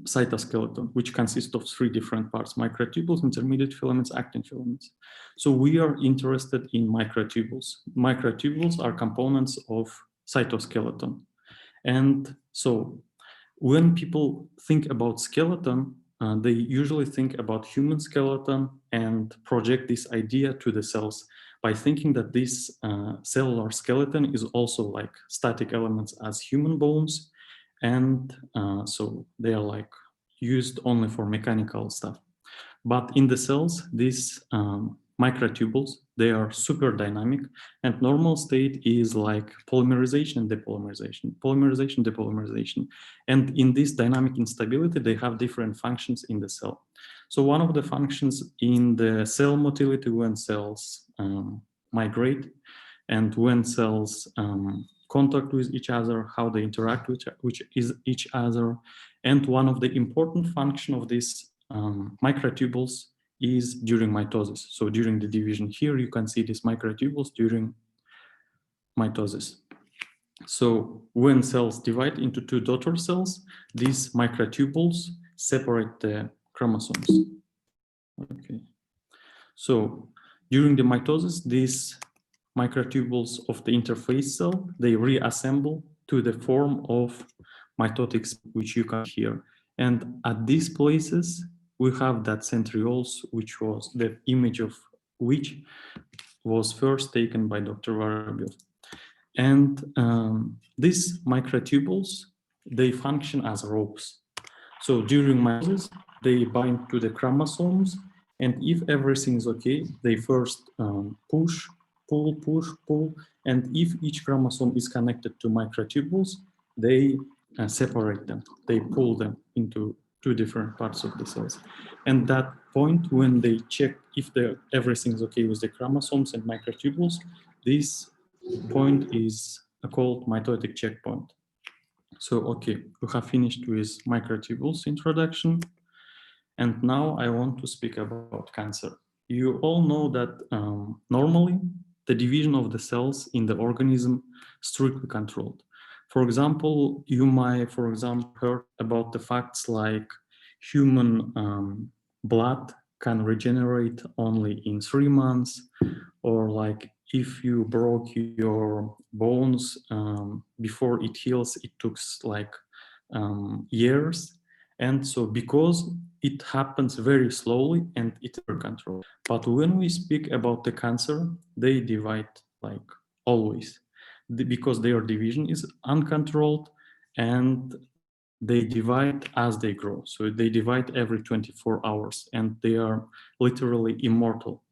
cytoskeleton, which consists of 3 different parts: microtubules, intermediate filaments, actin filaments. So we are interested in microtubules. Microtubules are components of cytoskeleton. And so when people think about skeleton, they usually think about human skeleton and project this idea to the cells by thinking that this cellular skeleton is also like static elements as human bones. And so they are like used only for mechanical stuff. But in the cells, these microtubules, they are super dynamic, and normal state is like polymerization and depolymerization, polymerization, depolymerization. And in this dynamic instability, they have different functions in the cell. So one of the functions in the cell motility, when cells migrate and when cells contact with each other, how they interact with each other. And one of the important function of these microtubules is during mitosis. So during the division here, you can see these microtubules during mitosis. So when cells divide into 2 daughter cells, these microtubules separate the chromosomes. Okay. So during the mitosis, these microtubules of the interface cell, they reassemble to the form of mitotic, which you can hear. And at these places, we have that centrioles, which was the image of which was first taken by Dr. Varabiov. And these microtubules, they function as ropes. So during mitosis, they bind to the chromosomes, and if everything is okay, they first push, pull, push, pull, and if each chromosome is connected to microtubules, they separate them. They pull them into 2 different parts of the cells. And that point, when they check if everything is okay with the chromosomes and microtubules, this point is called mitotic checkpoint. So, okay, we have finished with microtubules introduction. And now I want to speak about cancer. You all know that normally the division of the cells in the organism strictly controlled. For example, you might, for example, heard about the facts like human blood can regenerate only in 3 months, or like if you broke your bones before it heals, it took like years. And so because it happens very slowly and it's under control. But when we speak about the cancer, they divide like always, because their division is uncontrolled and they divide as they grow. So they divide every 24 hours and they are literally immortal.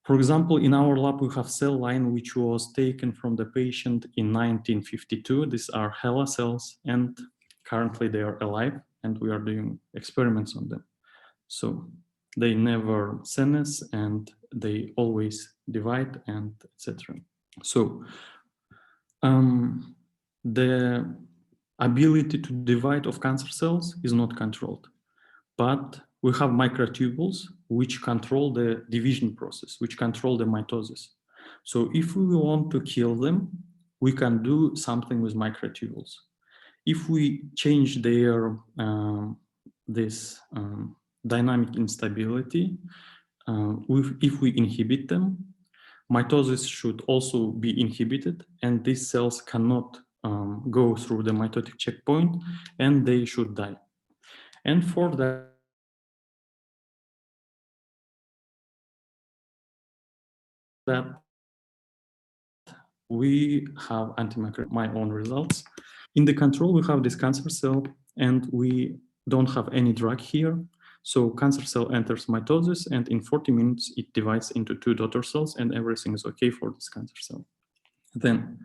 For example, in our lab, we have cell line which was taken from the patient in 1952. These are HeLa cells, and currently they are alive, and we are doing experiments on them. So they never senesce, and they always divide, and etc. So the ability to divide of cancer cells is not controlled, but we have microtubules which control the division process, which control the mitosis. So if we want to kill them, we can do something with microtubules. If we change their dynamic instability, if we inhibit them, mitosis should also be inhibited, and these cells cannot go through the mitotic checkpoint, and they should die. And for that, we have my own results. In the control, we have this cancer cell, and we don't have any drug here. So cancer cell enters mitosis, and in 40 minutes, it divides into 2 daughter cells, and everything is okay for this cancer cell. Then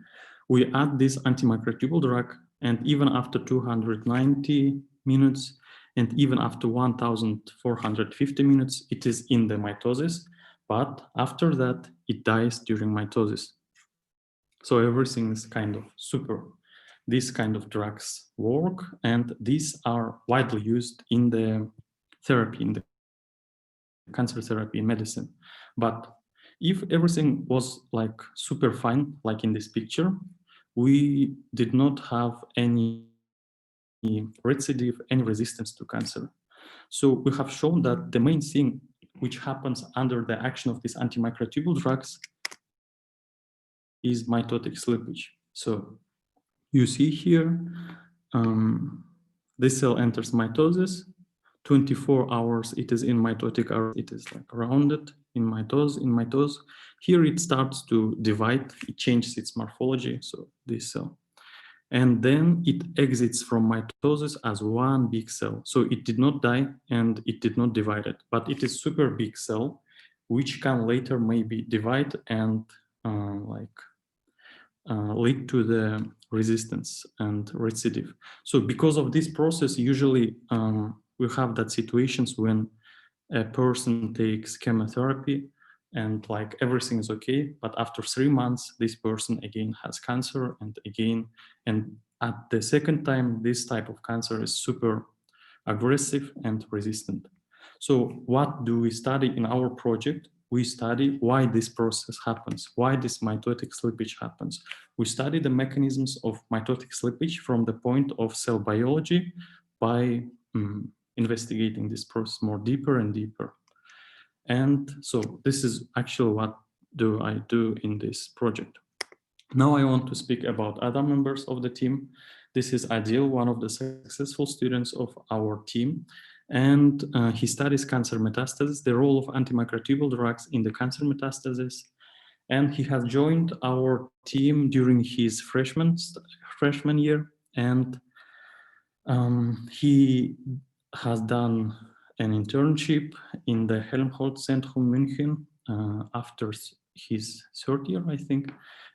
we add this antimicrotubule drug, and even after 290 minutes, and even after 1,450 minutes, it is in the mitosis. But after that, it dies during mitosis. So everything is kind of super. These kind of drugs work, and these are widely used in the therapy, in the cancer therapy in medicine. But if everything was like super fine, like in this picture, we did not have any recidivation, any resistance to cancer. So we have shown that the main thing which happens under the action of these antimicrotubule drugs is mitotic slippage. So you see here, this cell enters mitosis, 24 hours it is in mitotic arrest, it is like rounded in mitose. Here it starts to divide, it changes its morphology, so this cell. And then it exits from mitosis as one big cell. So it did not die and it did not divide it, but it is super big cell, which can later maybe divide and lead to the resistance and recidive. So because of this process, usually we have that situations when a person takes chemotherapy and like everything is okay, but after 3 months, this person again has cancer and again, and at the second time, this type of cancer is super aggressive and resistant. So what do we study in our project? We study why this process happens, why this mitotic slippage happens. We study the mechanisms of mitotic slippage from the point of cell biology by investigating this process more deeper and deeper. And so this is actually what do I do in this project. Now I want to speak about other members of the team. This is Adil, one of the successful students of our team. And he studies cancer metastasis, the role of antimicrotubule drugs in the cancer metastasis. And he has joined our team during his freshman year. And he has done an internship in the Helmholtz-Zentrum München after his third year, I think.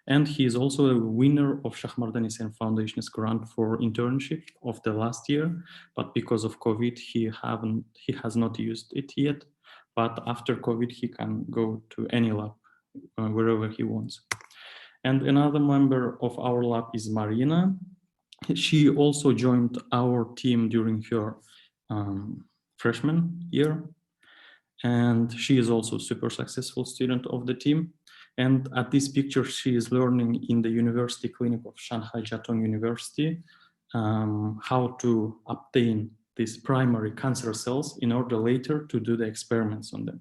And he is also a winner of Shahmardanisian Foundation's grant for internship of the last year, but because of COVID, he has not used it yet. But after COVID, he can go to any lab wherever he wants. And another member of our lab is Marina. She also joined our team during her freshman year. And she is also a super successful student of the team. And at this picture, she is learning in the University Clinic of Shanghai Jiatong University how to obtain these primary cancer cells in order later to do the experiments on them.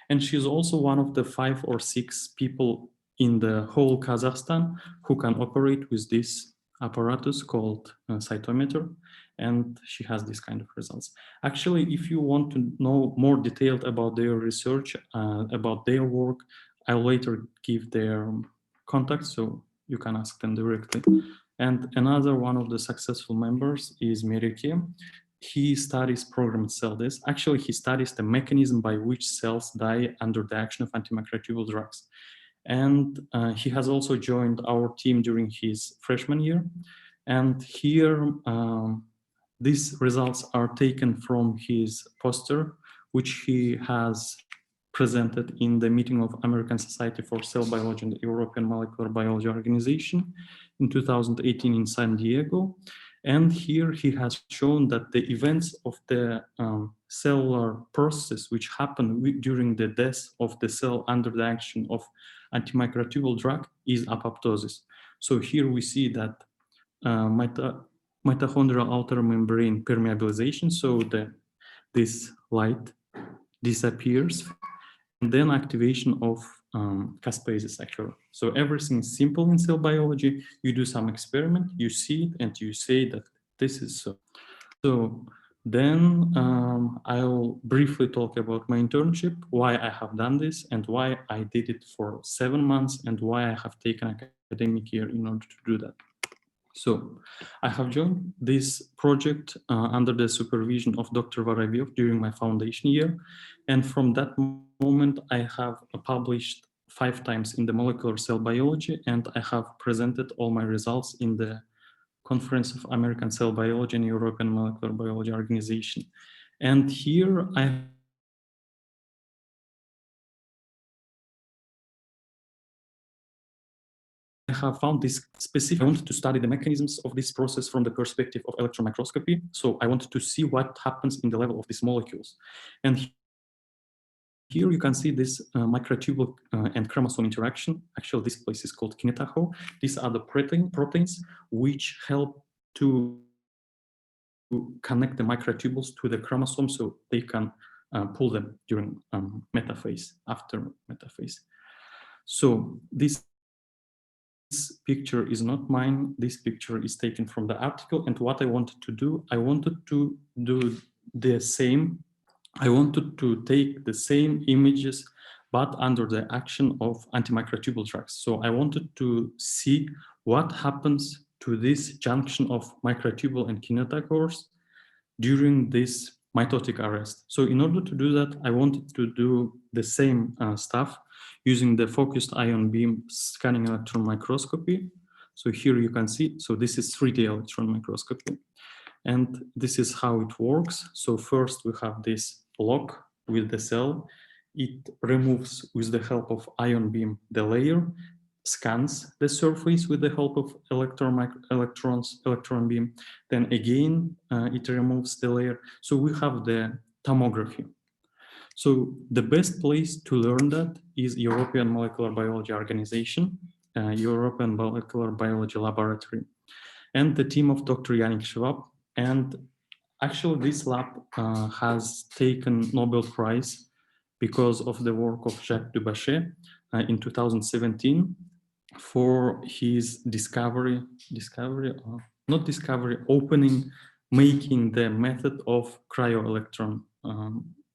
And she's also one of the 5 or 6 people in the whole Kazakhstan who can operate with this apparatus called cytometer. And she has this kind of results. Actually, if you want to know more detailed about their research, about their work, I'll later give their contacts so you can ask them directly. And another one of the successful members is Merike. He studies programmed cell death. Actually, he studies the mechanism by which cells die under the action of antimicrotubule drugs. And he has also joined our team during his freshman year. And here, these results are taken from his poster, which he has presented in the meeting of American Society for Cell Biology and the European Molecular Biology Organization in 2018 in San Diego. And here he has shown that the events of the cellular process which happen during the death of the cell under the action of antimicrotubule drug is apoptosis. So here we see that mitochondrial outer membrane permeabilization, so this light disappears, and then activation of caspases occur. So everything is simple in cell biology. You do some experiment, you see it, and you say that this is so. So then I'll briefly talk about my internship, why I have done this, and why I did it for 7 months, and why I have taken academic year in order to do that. So I have joined this project under the supervision of Dr. Vorovyov during my foundation year. And from that moment, I have published 5 times in the molecular cell biology, and I have presented all my results in the Conference of American Cell Biology and European Molecular Biology Organization. And here I have found this specific. I wanted to study the mechanisms of this process from the perspective of electron microscopy. So I wanted to see what happens in the level of these molecules. And here you can see this microtubule and chromosome interaction. Actually, this place is called kinetochore. These are the proteins which help to connect the microtubules to the chromosome so they can pull them during metaphase, after metaphase. So this picture is not mine. This picture is taken from the article. And what I wanted to do, I wanted to do the same. I wanted to take the same images, but under the action of antimicrotubule drugs. So I wanted to see what happens to this junction of microtubule and kinetochores during this mitotic arrest. So in order to do that, I wanted to do the same stuff using the focused ion beam scanning electron microscopy. So here you can see, so this is 3D electron microscopy. And this is how it works. So first we have this lock with the cell. It removes with the help of ion beam the layer, scans the surface with the help of electron beam. Then again, it removes the layer. So we have the tomography. So the best place to learn that is European Molecular Biology Organization, European Molecular Biology Laboratory, and the team of Dr. Yannick Schwab. And actually this lab has taken Nobel Prize because of the work of Jacques Dubochet in 2017 for his making the method of cryo-electron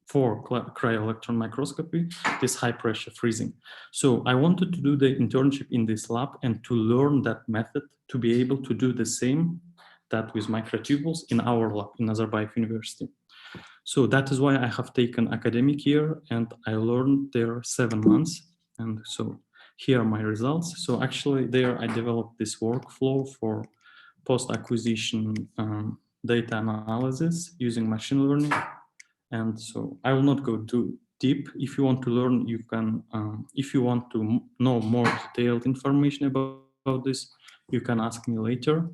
for cryo-electron microscopy, this high pressure freezing. So I wanted to do the internship in this lab and to learn that method to be able to do the same that with microtubules in our lab in Nazarbayev University. So that is why I have taken academic year and I learned there 7 months. And so here are my results. So actually there I developed this workflow for post-acquisition data analysis using machine learning. And so I will not go too deep. If you want to learn, you can, if you want to know more detailed information about this, you can ask me later.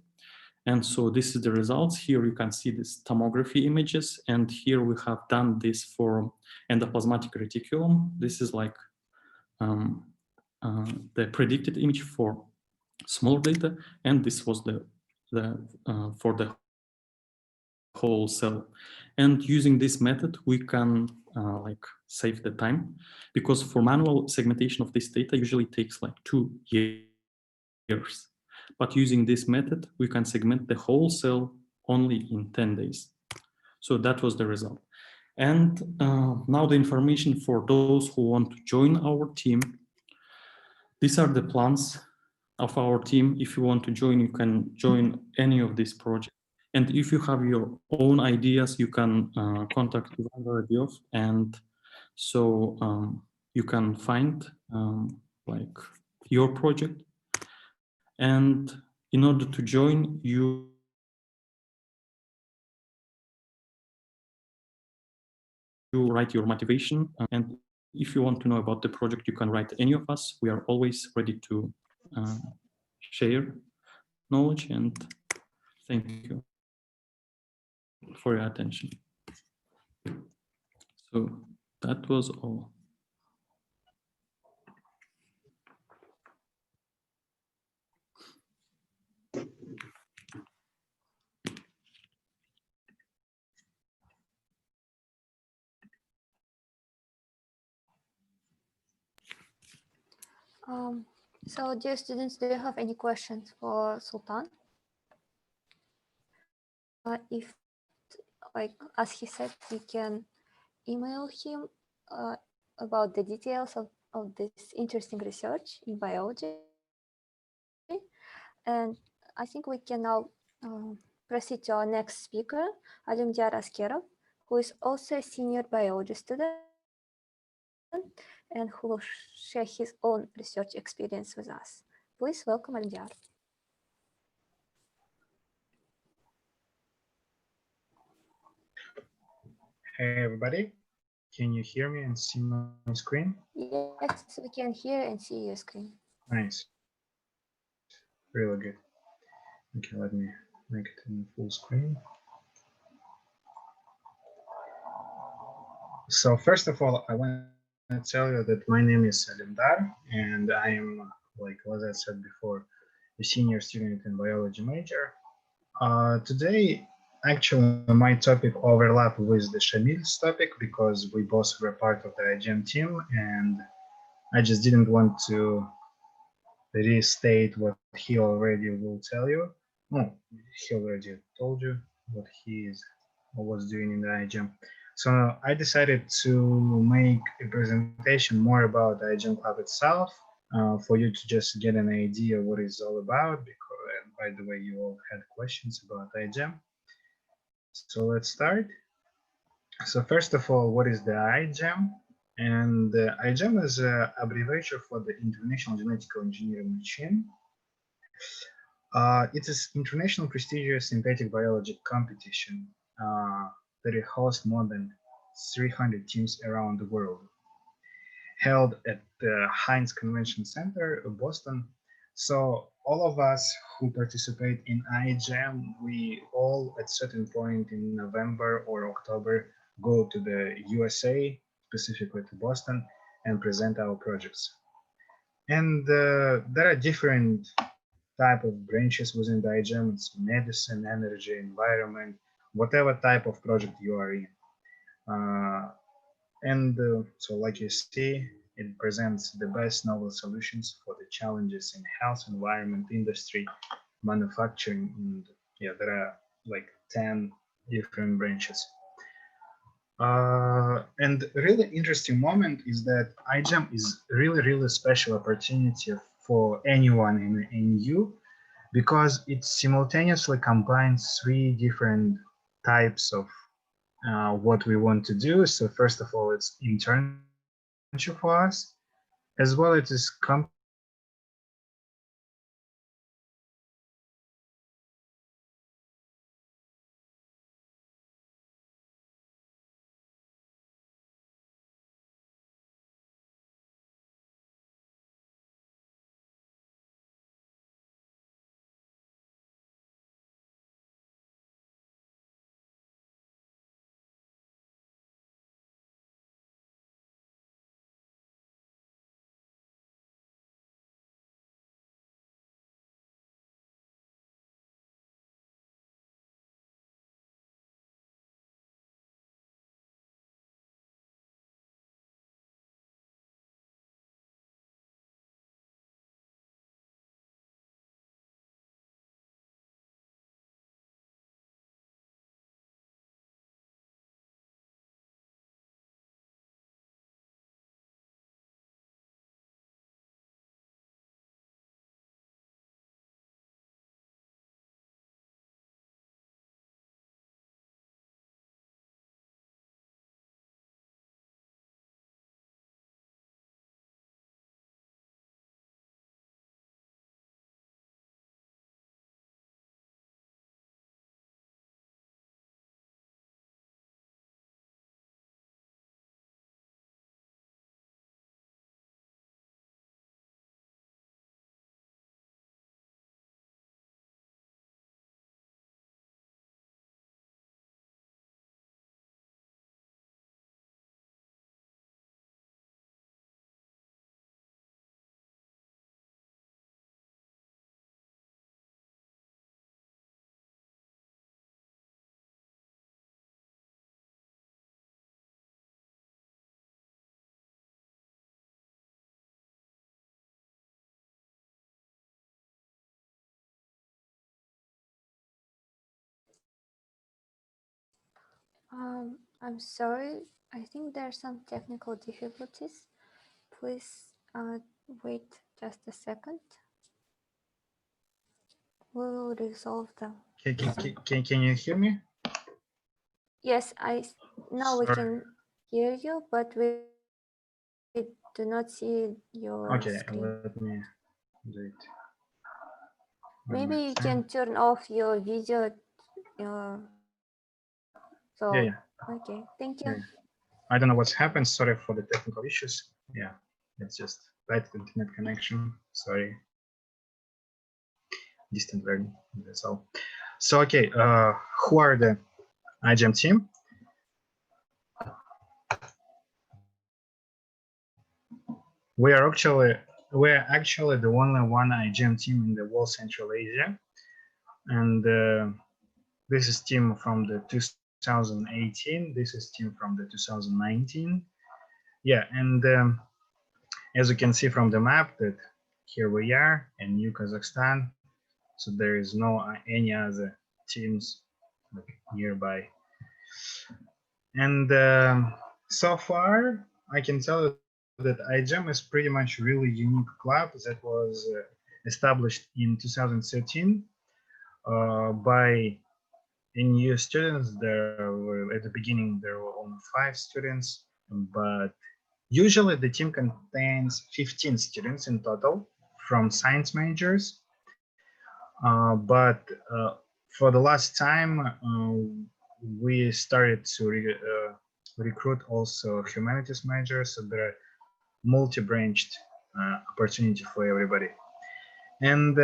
And so this is the results. Here you can see this tomography images. And here we have done this for endoplasmatic reticulum. This is like the predicted image for small data. And this was for the whole cell. And using this method, we can like save the time, because for manual segmentation of this data usually takes like 2 years. But using this method, we can segment the whole cell only in 10 days. So that was the result. And now the information for those who want to join our team. These are the plans of our team. If you want to join, you can join any of these projects. And if you have your own ideas, you can contact Ivan Vorovyov, and so you can find like your project. And in order to join, you write your motivation. And if you want to know about the project, you can write any of us. We are always ready to share knowledge. And Thank you for your attention. So that was all. So dear students, do you have any questions for Sultan? If, like, as he said, you can email him about the details of this interesting research in biology. And I think we can now proceed to our next speaker, Alimdiyar Askerov, who is also a senior biology student and who will share his own research experience with us. Please welcome Alimdiyar. Hey everybody, can you hear me and see my screen? Yes, we can hear and see your screen. Nice, really good. Okay, let me make it in full screen. So first of all, I want to tell you that my name is Alimdar, and I am, like as I said before, a senior student in biology major. Today, actually, my topic overlap with the Shamil's topic because we both were part of the IGM team, and I just didn't want to restate what he already will tell you. No, he already told you what he is or was doing in the IGM. So I decided to make a presentation more about the IGM Club itself for you to just get an idea what it's all about. Because, by the way, you all had questions about IGM. So let's start. So first of all, what is the IGM? And the IGM is an abbreviation for the International Genetical Engineering Machine. It is international prestigious synthetic biology competition that it hosts more than 300 teams around the world, held at the Heinz Convention Center of Boston. So all of us who participate in IGM, we all at certain point in November or October go to the USA, specifically to Boston, and present our projects. And there are different type of branches within the IGM. It's medicine, energy, environment, whatever type of project you are in. So like you see, it presents the best novel solutions for the challenges in health, environment, industry, manufacturing, and yeah, there are like 10 different branches. And really interesting moment is that IGEM is really special opportunity for anyone in EU because it simultaneously combines three different types of what we want to do. So first of all, it's internship for us, as well it is company experience for us, and I'm sorry. I think there are some technical difficulties. Please wait just a second. We will resolve them. Can you hear me? Yes, now we Sorry. can hear you, but we do not see your Okay, screen. let me do it. Maybe you can turn off your video. So, Yeah. okay, thank you. Yeah. I don't know what's happened. Sorry for the technical issues. Yeah, it's just bad internet connection. Sorry. Distant learning. That's all. So okay, who are the iGEM team? We're actually the only one iGEM team in the whole Central Asia, and this is team from the 2018. This is team from the 2019. Yeah, and as you can see from the map, that here we are in New Kazakhstan. So there is no any other teams like nearby. And so far, I can tell you that iGEM is pretty much really unique club that was established in 2013 by NU students. There were at the beginning there were only 5 students, but usually the team contains 15 students in total from science majors. But for the last time, we started to recruit also humanities majors, so there are multi-branched opportunity for everybody. And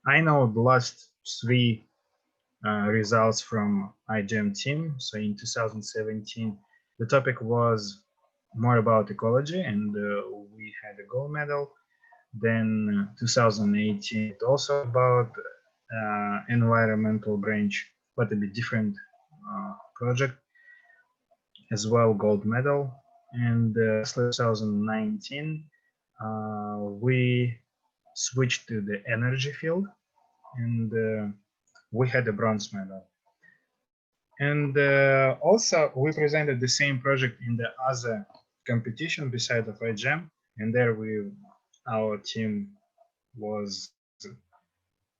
I know the last 3 results from iGEM team. So in 2017, the topic was more about ecology, and we had a gold medal. Then 2018, it also about environmental branch, but a bit different project as well, gold medal. And 2019, we switched to the energy field, and we had a bronze medal. And also, we presented the same project in the other competition beside of iGEM, and there our team was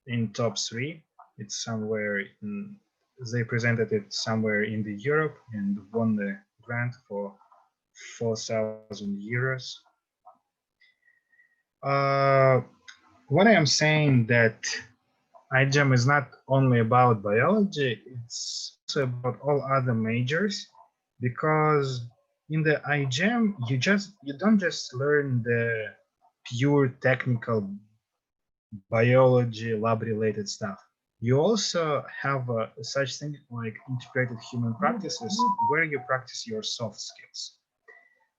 in top 3. It's somewhere in, they presented it somewhere in the Europe and won the grant for 4,000 euros. What I am saying that iGEM is not only about biology, it's also about all other majors, because in the iGEM you don't just learn the pure technical biology lab related stuff. You also have such thing like integrated human practices where you practice your soft skills.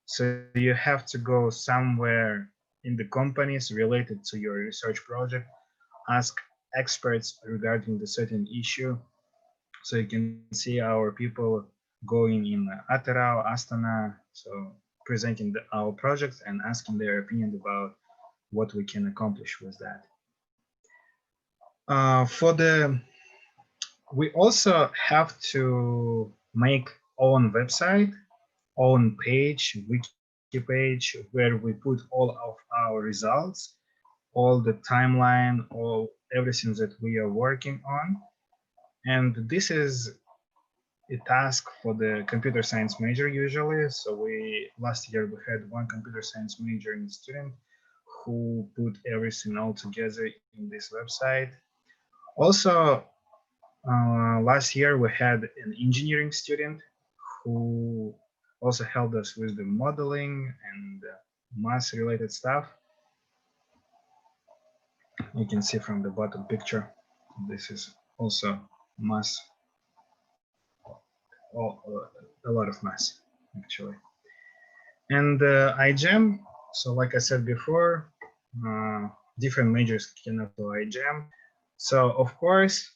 So you have to go somewhere in the companies related to your research project, ask experts regarding the certain issue. So you can see our people going in Atarau, Astana, so presenting our projects and asking their opinion about what we can accomplish with that. We also have to make own website, own page, wiki page, where we put all of our results, all the timeline, all everything that we are working on. And this is a task for the computer science major usually. So last year we had 1 computer science major in student who put everything all together in this website. Also, last year we had an engineering student who also helped us with the modeling and math related stuff. You can see from the bottom picture, this is also math, a lot of math actually. And iGEM, so like I said before, different majors can apply iGEM. So of course,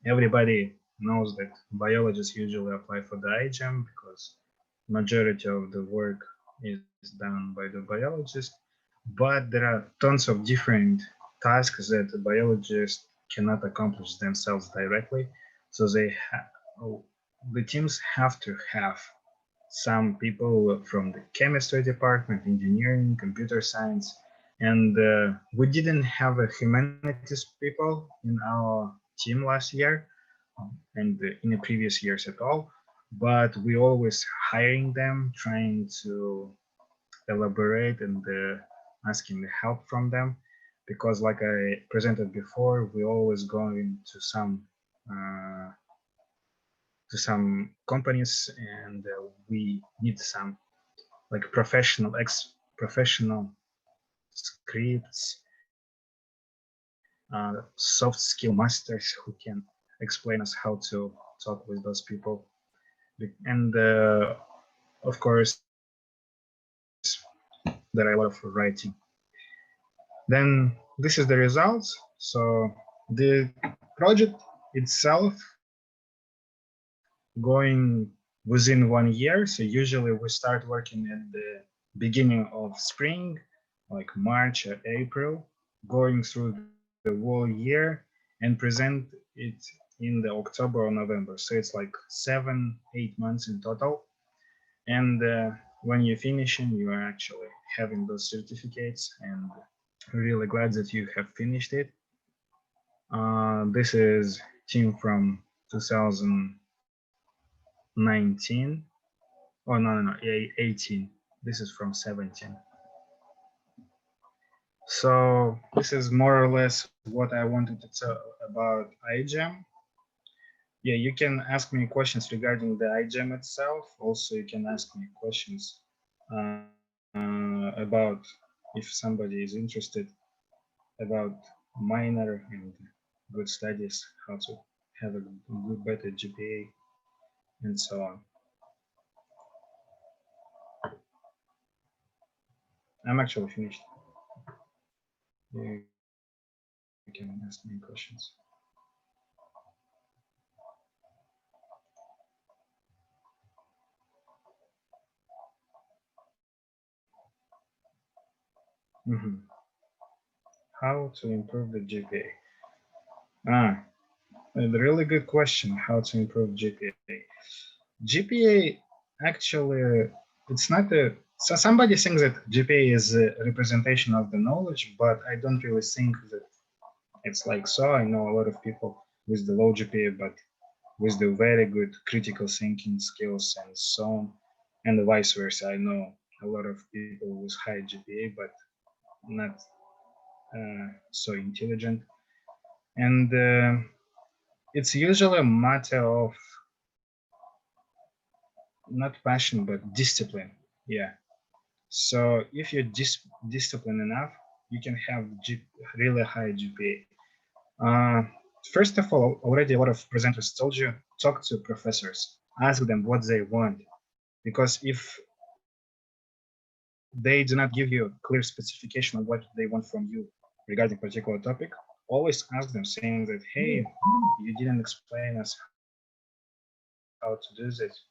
everybody knows that biologists usually apply for the iGEM because majority of the work is done by the biologist, but there are tons of different tasks that the biologists cannot accomplish themselves directly. So the teams have to have some people from the chemistry department, engineering, computer science, and we didn't have a humanities people in our team last year and in the previous years at all, but we always hiring them, trying to elaborate and asking the help from them, because like I presented before, we always go into some companies and we need some like professional scripts, soft skill masters who can explain us how to talk with those people. And of course, there are a lot of writing. Then this is the results. So the project itself going within 1 year. So usually we start working at the beginning of spring, like March or April, going through the whole year and present it in the October or November. So it's like 7-8 months in total. And when you're finishing, you are actually having those certificates, and really glad that you have finished it. This is team from 2019. Oh, no, 18. This is from 17. So this is more or less what I wanted to tell about iGEM. Yeah, you can ask me questions regarding the iGEM itself. Also, you can ask me questions about if somebody is interested about minor and good studies, how to have a good, better GPA, and so on. I'm actually finished. You can ask me questions. Mhm. How to improve the GPA? A really good question. How to improve GPA? GPA actually, it's not a. So somebody thinks that GPA is a representation of the knowledge, but I don't really think that it's like so. I know a lot of people with the low GPA, but with the very good critical thinking skills and so on, and vice versa. I know a lot of people with high GPA, but not so intelligent. And it's usually a matter of not passion, but discipline. Yeah. So if you're disciplined enough, you can have really high GPA. First of all, already a lot of presenters told you, talk to professors, ask them what they want. Because if they do not give you clear specification of what they want from you regarding particular topic, always ask them saying that, hey, you didn't explain us how to do this.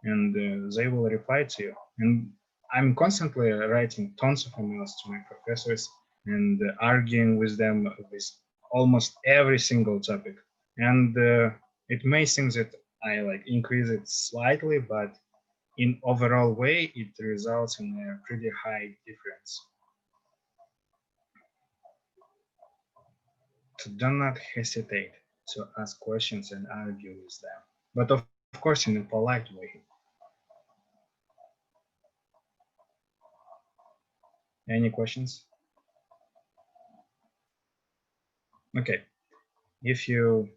And they will reply to you. And I'm constantly writing tons of emails to my professors and arguing with them with almost every single topic. And it may seem that I like increase it slightly, but in overall way, it results in a pretty high difference. So do not hesitate to ask questions and argue with them, but of course in a polite way. Any questions? Okay, if you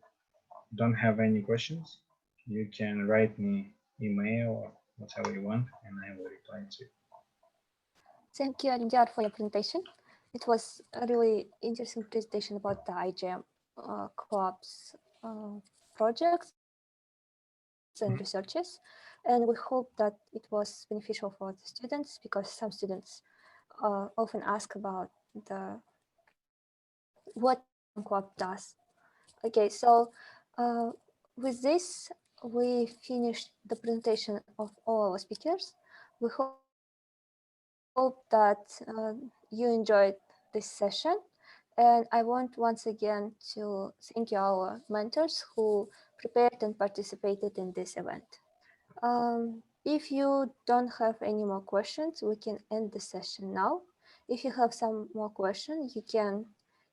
don't have any questions, you can write me email or whatever you want, and I will reply to you. Thank you, Alimdar, for your presentation. It was a really interesting presentation about the IGEM club's projects and researches. And we hope that it was beneficial for the students, because some students often ask about what IGEM club does. Okay, so with this, we finished the presentation of all our speakers. We hope that you enjoyed this session. And I want once again to thank you, our mentors who presented prepared and participated in this event. If you don't have any more questions, we can end the session now. If you have some more questions, you can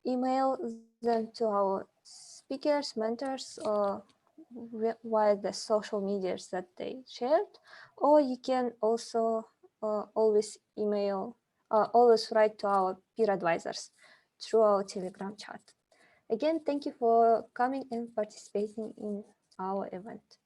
email them to our speakers, mentors, or via the social medias that they shared, or you can also always write to our peer advisors through our Telegram chat. Again, thank you for coming and participating in our event.